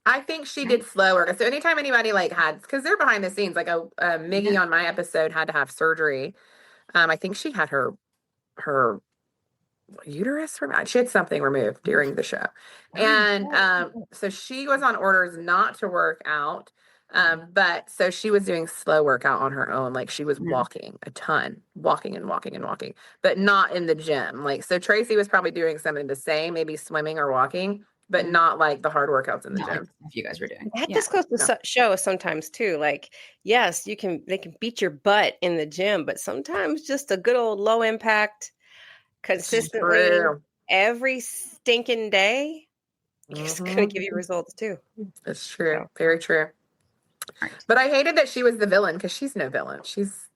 [SPEAKER 4] I think she did slower. So anytime anybody because they're behind the scenes, like Miggy on my episode had to have surgery. I think she had her uterus removed. She had something removed during the show. And so she was on orders not to work out. But so she was doing slow workout on her own. Like she was walking a ton, walking, but not in the gym. Like, so Tracy was probably doing something the same, maybe swimming or walking, but not like the hard workouts in the gym.
[SPEAKER 1] If you guys were doing
[SPEAKER 5] that, just goes to show sometimes too. Like, yes, they can beat your butt in the gym, but sometimes just a good old low impact, consistently every stinking day, it's going to give you results too.
[SPEAKER 4] It's true. Very true. But I hated that she was the villain, because she's no villain. She's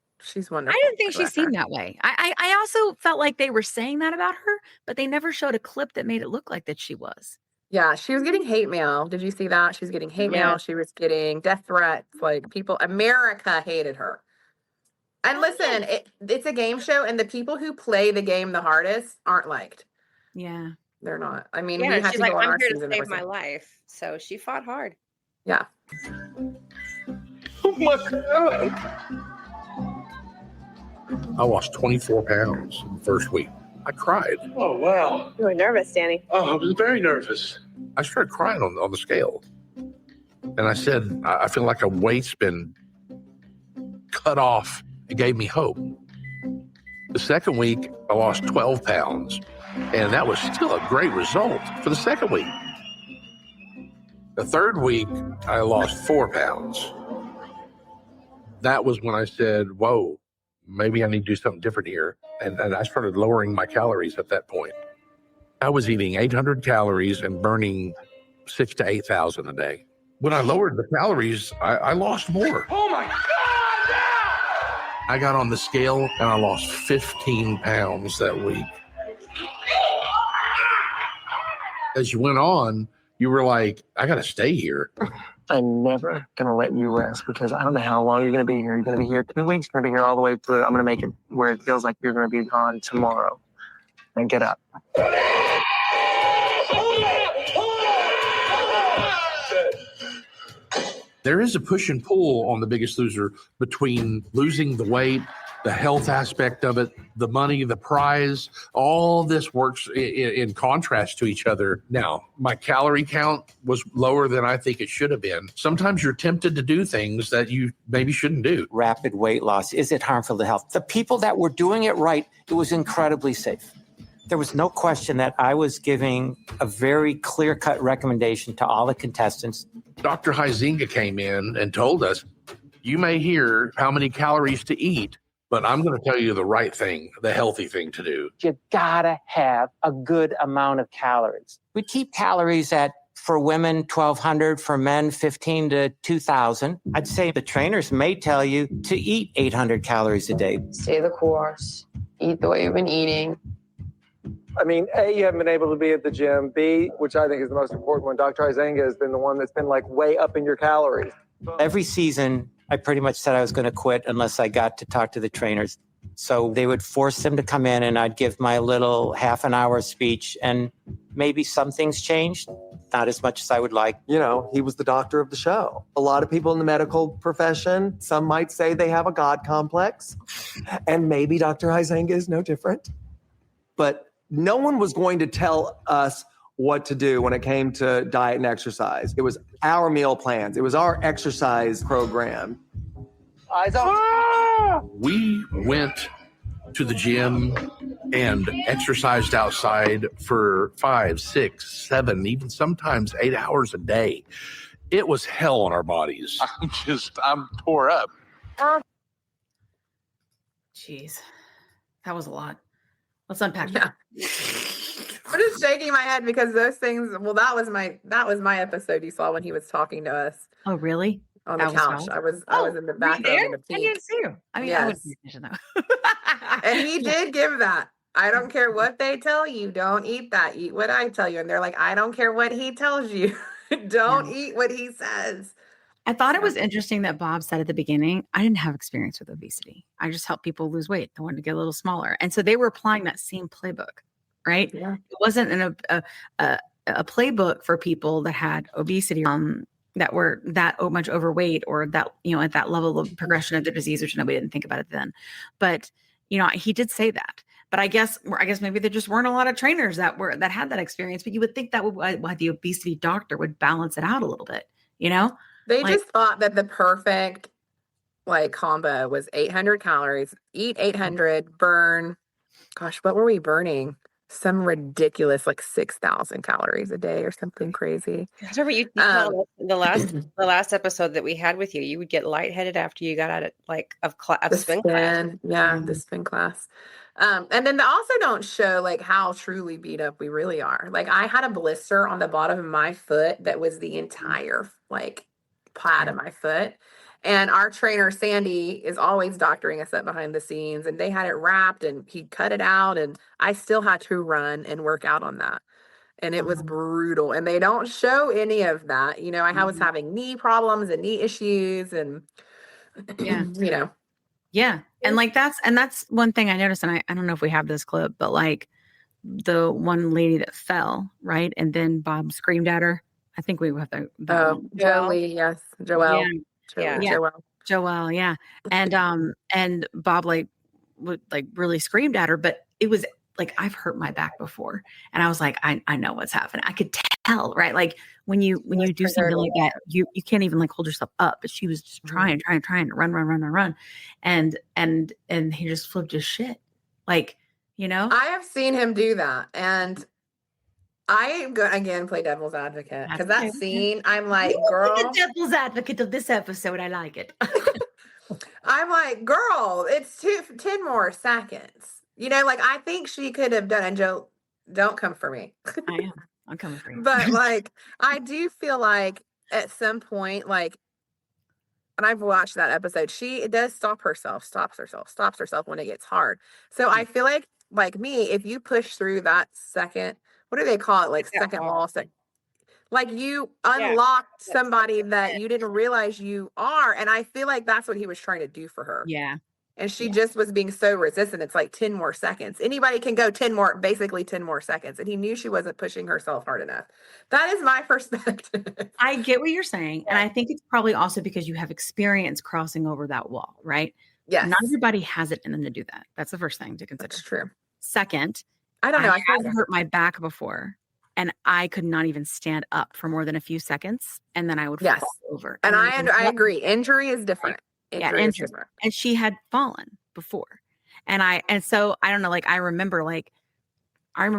[SPEAKER 4] wonderful.
[SPEAKER 1] I didn't think she seemed that way. I also felt like they were saying that about her, but they never showed a clip that made it look like that she was.
[SPEAKER 4] Yeah, she was getting hate mail. Did you see that? She was getting hate mail. She was getting death threats. Like America hated her. And listen, it's a game show, and the people who play the game the hardest aren't liked.
[SPEAKER 1] Yeah.
[SPEAKER 4] They're not. I mean,
[SPEAKER 5] Yeah,
[SPEAKER 4] we
[SPEAKER 5] and
[SPEAKER 4] had
[SPEAKER 5] she's like,
[SPEAKER 4] people on
[SPEAKER 5] I'm
[SPEAKER 4] our
[SPEAKER 5] here to
[SPEAKER 4] season that
[SPEAKER 5] save
[SPEAKER 4] were
[SPEAKER 5] my
[SPEAKER 4] saying,
[SPEAKER 5] life. So she fought hard.
[SPEAKER 4] yeah.
[SPEAKER 2] Oh my God. I lost 24 pounds in the first week. I cried. Oh, wow.
[SPEAKER 5] You were nervous, Danny.
[SPEAKER 2] Oh, I was very nervous. I started crying on the scale. And I said, I feel like a weight's been cut off. It gave me hope. The second week, I lost 12 pounds. And that was still a great result for the second week. The third week, I lost 4 pounds. That was when I said, whoa, maybe I need to do something different here. And I started lowering my calories at that point. I was eating 800 calories and burning 6,000 to 8,000 a day. When I lowered the calories, I lost more.
[SPEAKER 11] Oh my God!
[SPEAKER 2] I got on the scale and I lost 15 pounds that week. As you went on, you were like, I got to stay here.
[SPEAKER 22] I'm never going to let you rest because I don't know how long you're going to be here. You're going to be here 2 weeks. You're going to be here all the way through. I'm going to make it where it feels like you're going to be gone tomorrow. And get up.
[SPEAKER 2] There is a push and pull on The Biggest Loser between losing the weight, the health aspect of it, the money, the prize. All this works in contrast to each other. Now, my calorie count was lower than I think it should have been. Sometimes you're tempted to do things that you maybe shouldn't do.
[SPEAKER 19] Rapid weight loss, is it harmful to health? The people that were doing it right, it was incredibly safe. There was no question that I was giving a very clear-cut recommendation to all the contestants.
[SPEAKER 2] Dr. Huizinga came in and told us, you may hear how many calories to eat, but I'm going to tell you the right thing, the healthy thing to do.
[SPEAKER 19] You gotta have a good amount of calories. We keep calories at, for women, 1,200, for men, 15 to 2,000. I'd say the trainers may tell you to eat 800 calories a day.
[SPEAKER 10] Stay the course. Eat the way you've been eating.
[SPEAKER 22] I mean, A, you haven't been able to be at the gym. B, which I think is the most important one, Dr. Huizinga has been the one that's been like way up in your calories.
[SPEAKER 19] Every season, I pretty much said I was going to quit unless I got to talk to the trainers. So they would force them to come in and I'd give my little half an hour speech, and maybe some things changed, not as much as I would like.
[SPEAKER 17] You know, he was the doctor of the show. A lot of people in the medical profession, some might say they have a God complex, and maybe Dr. Huizinga is no different. But no one was going to tell us what to do when it came to diet and exercise. It was our meal plans. It was our exercise program.
[SPEAKER 2] We went to the gym and exercised outside for 5, 6, 7, even sometimes 8 hours a day. It was hell on our bodies. I'm tore up.
[SPEAKER 1] Jeez, that was a lot. Let's unpack
[SPEAKER 4] that. I'm just shaking my head because those things. Well, that was my episode you saw when he was talking to us.
[SPEAKER 1] Oh, really?
[SPEAKER 4] On the couch. I was in the back row in the pink.
[SPEAKER 1] I didn't see you. I mean,
[SPEAKER 4] yes.
[SPEAKER 1] I wouldn't pay attention though.
[SPEAKER 4] And he did give that. I don't care what they tell you. Don't eat that. Eat what I tell you. And they're like, I don't care what he tells you. Don't eat what he says.
[SPEAKER 1] I thought it was interesting that Bob said at the beginning, I didn't have experience with obesity. I just helped people lose weight. I wanted to get a little smaller. And so they were applying that same playbook, right?
[SPEAKER 4] Yeah.
[SPEAKER 1] It wasn't a playbook for people that had obesity, that were that much overweight, or that, at that level of progression of the disease, which nobody didn't think about it then. But, he did say that. But I guess maybe there just weren't a lot of trainers that had that experience. But you would think that why the obesity doctor would balance it out a little bit,
[SPEAKER 4] They just thought that the perfect combo was 800 calories, eat 800, burn. Gosh, what were we burning? Some ridiculous 6,000 calories a day or something crazy.
[SPEAKER 5] I remember you told the last episode that we had with you. You would get lightheaded after you got out of spin class.
[SPEAKER 4] Yeah, the spin class. And then they also don't show how truly beat up we really are. I had a blister on the bottom of my foot that was the entire pad of my foot. And our trainer, Sandy, is always doctoring us up behind the scenes, and they had it wrapped and he cut it out, and I still had to run and work out on that. and it was brutal. And they don't show any of that. You know, I was having knee problems and knee issues, and
[SPEAKER 1] Yeah.
[SPEAKER 4] you know.
[SPEAKER 1] Yeah. And like that's one thing I noticed, and I don't know if we have this clip, but like the one lady that fell, right? And then Bob screamed at her. I think we have that one.
[SPEAKER 4] Jolie, yes. Joelle.
[SPEAKER 1] Yeah.
[SPEAKER 4] Joelle.
[SPEAKER 1] Joelle, yeah. And Bob would really screamed at her, but it was like, I've hurt my back before. And I was like, I know what's happening. I could tell, right? Like when you do something like that, you can't even like hold yourself up. But she was just trying to run. And he just flipped his shit. Like, you know?
[SPEAKER 4] I have seen him do that. And I am going to again play devil's advocate, because that scene, I'm like, girl.
[SPEAKER 1] The devil's advocate of this episode. I like it.
[SPEAKER 4] I'm like, girl, it's 10 more seconds. You know, like, I think she could have done it. And Joe, don't come for me.
[SPEAKER 1] I am. I'm coming for you.
[SPEAKER 4] But like, I do feel like at some point, like, and I've watched that episode, she does stops herself when it gets hard. So I feel like me, if you push through that second, what do they call it? Like second wall, like you unlocked somebody that you didn't realize you are. And I feel like that's what he was trying to do for her.
[SPEAKER 1] Yeah.
[SPEAKER 4] And she just was being so resistant. It's like 10 more seconds. Anybody can go 10 more seconds. And he knew she wasn't pushing herself hard enough. That is my perspective.
[SPEAKER 1] I get what you're saying. And I think it's probably also because you have experience crossing over that wall, right?
[SPEAKER 4] Yes.
[SPEAKER 1] Not everybody has it in them to do that. That's the first thing to consider.
[SPEAKER 4] That's true.
[SPEAKER 1] Second,
[SPEAKER 4] I don't know.
[SPEAKER 1] I had hurt my back before, and I could not even stand up for more than a few seconds. And then I would fall over.
[SPEAKER 4] And I agree. Injury is different.
[SPEAKER 1] Injury. And she had fallen before. And so I don't know, like I remember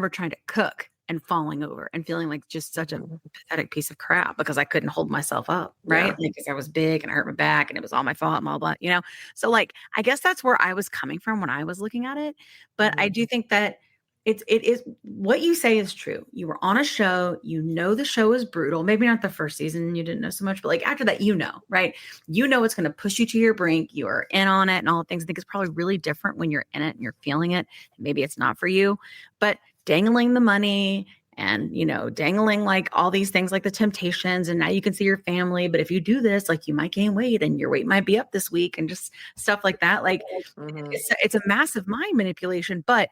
[SPEAKER 1] trying to cook and falling over and feeling like just such a pathetic piece of crap because I couldn't hold myself up, right? Like, because I was big and I hurt my back and it was all my fault and blah, blah, you know? So like, I guess that's where I was coming from when I was looking at it. But I do think that it is what you say is true. You were on a show, you know, the show is brutal. Maybe not the first season, you didn't know so much, but like after that, you know, right? You know, it's going to push you to your brink. You are in on it and all the things. I think it's probably really different when you're in it and you're feeling it. Maybe it's not for you, but dangling the money and, you know, dangling like all these things like the temptations. And now you can see your family. But if you do this, like you might gain weight and your weight might be up this week and just stuff like that. Like it's a massive mind manipulation, but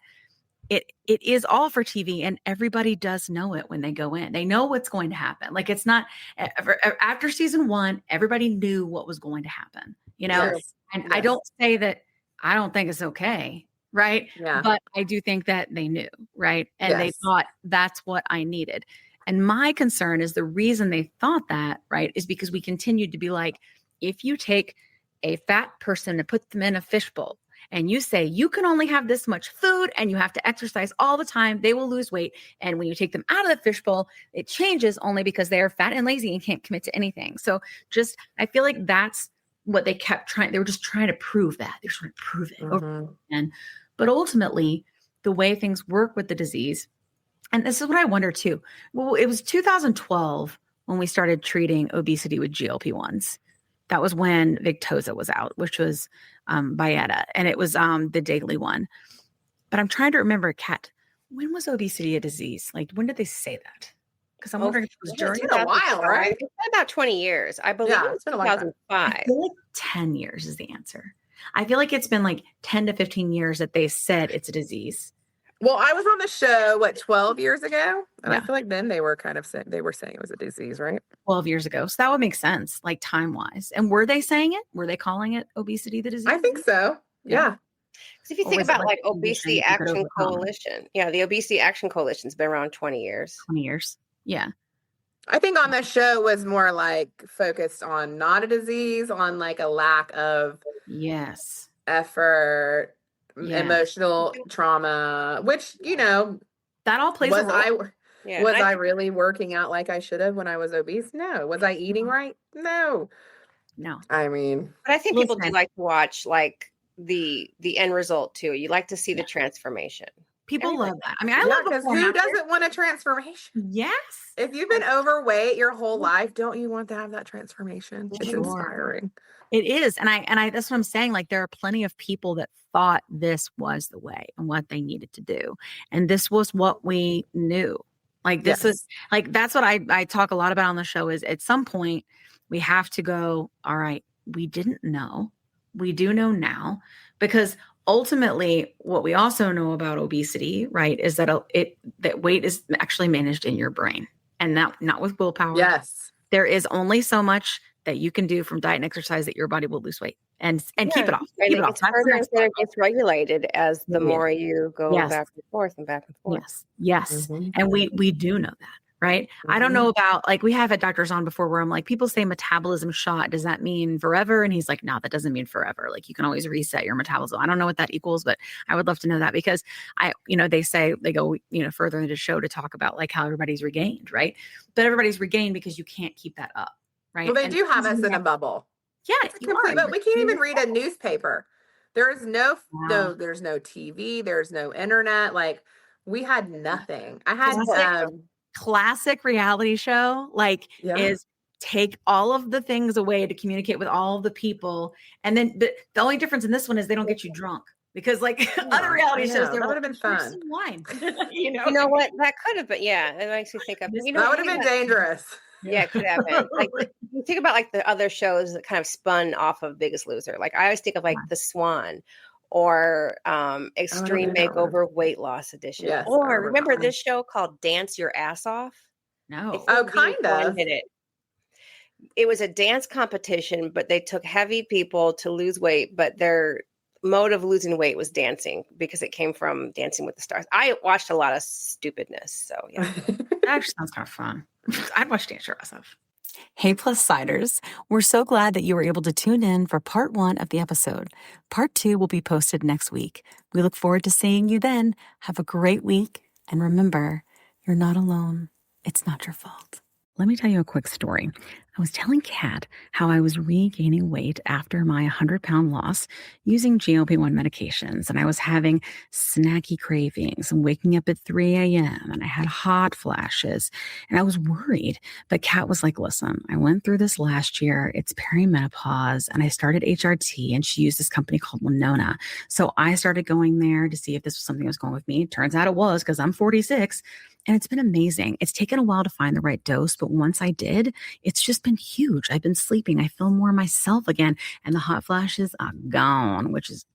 [SPEAKER 1] it is all for TV, and everybody does know it when they go in. They know what's going to happen. Like it's not after season 1, everybody knew what was going to happen, you know?
[SPEAKER 4] Yes.
[SPEAKER 1] And I don't say that I don't think it's okay. Right.
[SPEAKER 4] Yeah.
[SPEAKER 1] But I do think that they knew. Right. And they thought that's what I needed. And my concern is the reason they thought that, right, is because we continued to be like, if you take a fat person and put them in a fishbowl, and you say you can only have this much food and you have to exercise all the time, they will lose weight. And when you take them out of the fishbowl, it changes only because they are fat and lazy and can't commit to anything. So I feel like that's what they kept trying. They were just trying to prove that. They were trying to prove it over again. But ultimately, the way things work with the disease, and this is what I wonder too. Well, it was 2012 when we started treating obesity with GLP-1s. That was when Victoza was out, which was Byetta, and it was the daily one. But I'm trying to remember, Kat, when was obesity a disease? Like, when did they say that? Because I'm wondering if it was during
[SPEAKER 4] a while, right?
[SPEAKER 5] It's been about 20 years. I believe it was 2005.
[SPEAKER 1] I feel like 10 years is the answer. I feel like it's been like 10 to 15 years that they said it's a disease.
[SPEAKER 4] Well, I was on the show, 12 years ago? And I feel like then they were saying it was a disease, right?
[SPEAKER 1] 12 years ago. So that would make sense, like time-wise. And were they saying it? Were they calling it obesity the disease?
[SPEAKER 4] I think so. Yeah.
[SPEAKER 5] Because if you think about like Obesity Action Coalition, the Obesity Action Coalition's been around 20 years.
[SPEAKER 1] 20 years. Yeah.
[SPEAKER 4] I think on the show was more like focused on not a disease, on like a lack of effort, emotional trauma, which, you know,
[SPEAKER 1] that all plays a role.
[SPEAKER 4] Was I really working out like I should have when I was obese? No. Was I eating right? No. I mean,
[SPEAKER 5] but I think people do like to watch like the end result too. You like to see the transformation.
[SPEAKER 1] People love that. I mean, I love
[SPEAKER 4] because who doesn't want a transformation?
[SPEAKER 1] Yes.
[SPEAKER 4] If you've been overweight your whole life, don't you want to have that transformation? It's inspiring.
[SPEAKER 1] It is. And I that's what I'm saying. Like, there are plenty of people that thought this was the way and what they needed to do. And this was what we knew. Like this is like, that's what I talk a lot about on the show is at some point we have to go, all right, we didn't know. We do know now, because ultimately what we also know about obesity, right, is that that weight is actually managed in your brain and not with willpower.
[SPEAKER 4] Yes.
[SPEAKER 1] There is only so much that you can do from diet and exercise that your body will lose weight and keep it off.
[SPEAKER 5] And
[SPEAKER 1] Keep
[SPEAKER 5] it
[SPEAKER 1] it off.
[SPEAKER 5] gets further and further dysregulated as the
[SPEAKER 1] Yeah.
[SPEAKER 5] more you go
[SPEAKER 1] Yes.
[SPEAKER 5] back and forth and back and forth.
[SPEAKER 1] Yes. And we do know that, right? I don't know about, like, we have had doctors on before where I'm like, people say metabolism shot. Does that mean forever? And he's like, no, that doesn't mean forever. Like, you can always reset your metabolism. I don't know what that equals, but I would love to know that, because they go, further into the show to talk about like how everybody's regained, right? But everybody's regained because you can't keep that up, right?
[SPEAKER 4] Well, they
[SPEAKER 1] And
[SPEAKER 4] do have us in a bubble.
[SPEAKER 1] Yeah,
[SPEAKER 4] but we can't even read a newspaper. There's no TV. There's no internet. Like, we had nothing. I had
[SPEAKER 1] classic reality show, like, is take all of the things away to communicate with all of the people. And then the only difference in this one is they don't get you drunk, because like other reality shows,
[SPEAKER 4] that would have been fun.
[SPEAKER 1] Some wine.
[SPEAKER 5] You know what? That could have been, it makes me think of,
[SPEAKER 4] that would have been dangerous.
[SPEAKER 5] Yeah, it could have been. Like, you think about like the other shows that kind of spun off of Biggest Loser. Like, I always think of like The Swan or Extreme Makeover Weight Loss Edition.
[SPEAKER 4] Yes,
[SPEAKER 5] or remember this show called Dance Your Ass Off?
[SPEAKER 1] No.
[SPEAKER 4] Kind of.
[SPEAKER 5] It was a dance competition, but they took heavy people to lose weight, but their mode of losing weight was dancing, because it came from Dancing with the Stars. I watched a lot of stupidness, so yeah.
[SPEAKER 1] That actually sounds kind of fun. I'd watch Dance Your Ass Off. Hey, Plus Siders. We're so glad that you were able to tune in for part 1 of the episode. Part 2 will be posted next week. We look forward to seeing you then. Have a great week. And remember, you're not alone. It's not your fault. Let me tell you a quick story. I was telling Kat how I was regaining weight after my 100-pound loss using GLP-1 medications, and I was having snacky cravings and waking up at 3 a.m. and I had hot flashes, and I was worried. But Kat was like, listen, I went through this last year. It's perimenopause, and I started HRT, and she used this company called Winona. So I started going there to see if this was something that was going with me. Turns out it was, because I'm 46. And it's been amazing. It's taken a while to find the right dose, but once I did, it's just been huge. I've been sleeping. I feel more myself again. And the hot flashes are gone, which is,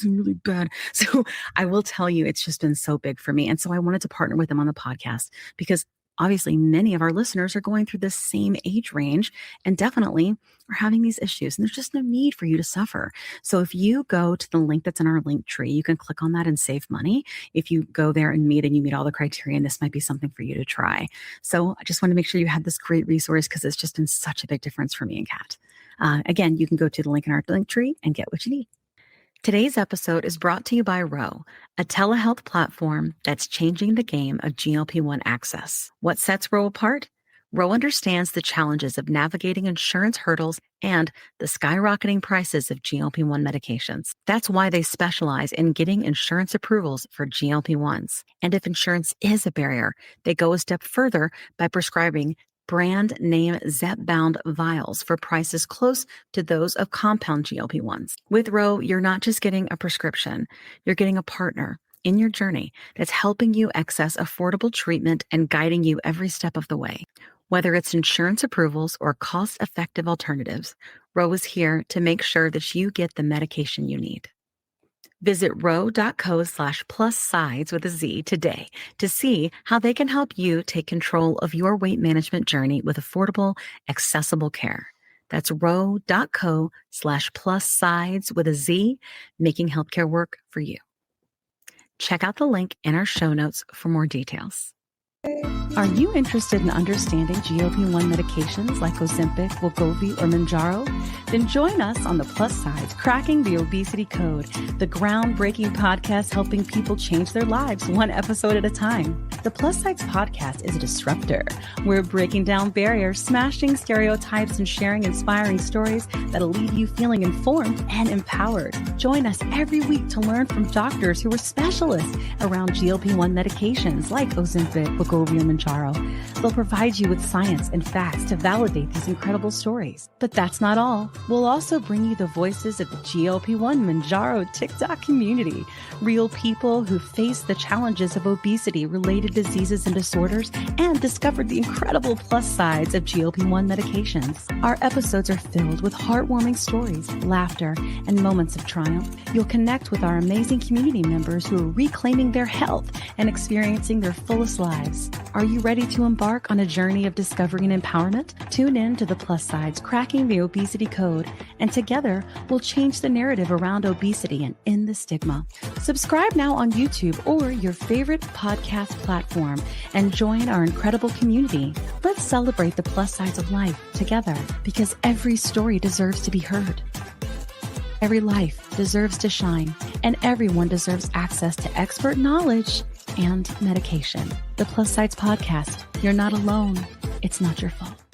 [SPEAKER 1] really bad. So I will tell you, it's just been so big for me. And so I wanted to partner with them on the podcast, because obviously many of our listeners are going through this same age range and definitely are having these issues. And there's just no need for you to suffer. So if you go to the link that's in our link tree, you can click on that and save money. If you go there and you meet all the criteria, and this might be something for you to try. So I just want to make sure you have this great resource, because it's just been such a big difference for me and Kat. Again, you can go to the link in our link tree and get what you need. Today's episode is brought to you by Ro, a telehealth platform that's changing the game of GLP-1 access. What sets Ro apart? Ro understands the challenges of navigating insurance hurdles and the skyrocketing prices of GLP-1 medications. That's why they specialize in getting insurance approvals for GLP-1s. And if insurance is a barrier, they go a step further by prescribing brand name zepbound vials for prices close to those of compound GLP-1s. With Ro, you're not just getting a prescription, you're getting a partner in your journey that's helping you access affordable treatment and guiding you every step of the way. Whether it's insurance approvals or cost-effective alternatives, Ro is here to make sure that you get the medication you need. Visit ro.co/plussides with a Z today to see how they can help you take control of your weight management journey with affordable, accessible care. That's ro.co/plussides with a Z, making healthcare work for you. Check out the link in our show notes for more details. Are you interested in understanding GLP-1 medications like Ozempic, Wegovy, or Mounjaro? Then join us on the Plus Sides Cracking the Obesity Code, the groundbreaking podcast helping people change their lives one episode at a time. The Plus Sides podcast is a disruptor. We're breaking down barriers, smashing stereotypes, and sharing inspiring stories that'll leave you feeling informed and empowered. Join us every week to learn from doctors who are specialists around GLP-1 medications like Ozempic, Wegovy, and Mounjaro. They'll provide you with science and facts to validate these incredible stories. But that's not all. We'll also bring you the voices of the GLP-1 Mounjaro TikTok community, real people who face the challenges of obesity related diseases and disorders and discovered the incredible plus sides of GLP-1 medications. Our episodes are filled with heartwarming stories, laughter, and moments of triumph. You'll connect with our amazing community members who are reclaiming their health and experiencing their fullest lives. Are you ready to embark on a journey of discovery and empowerment? Tune in to the Plus Sides Cracking the Obesity Code, and together we'll change the narrative around obesity and end the stigma. Subscribe now on YouTube or your favorite podcast platform and join our incredible community. Let's celebrate the plus sides of life together, because every story deserves to be heard. Every life deserves to shine, and everyone deserves access to expert knowledge and medication. The Plus Sides Podcast. You're not alone. It's not your fault.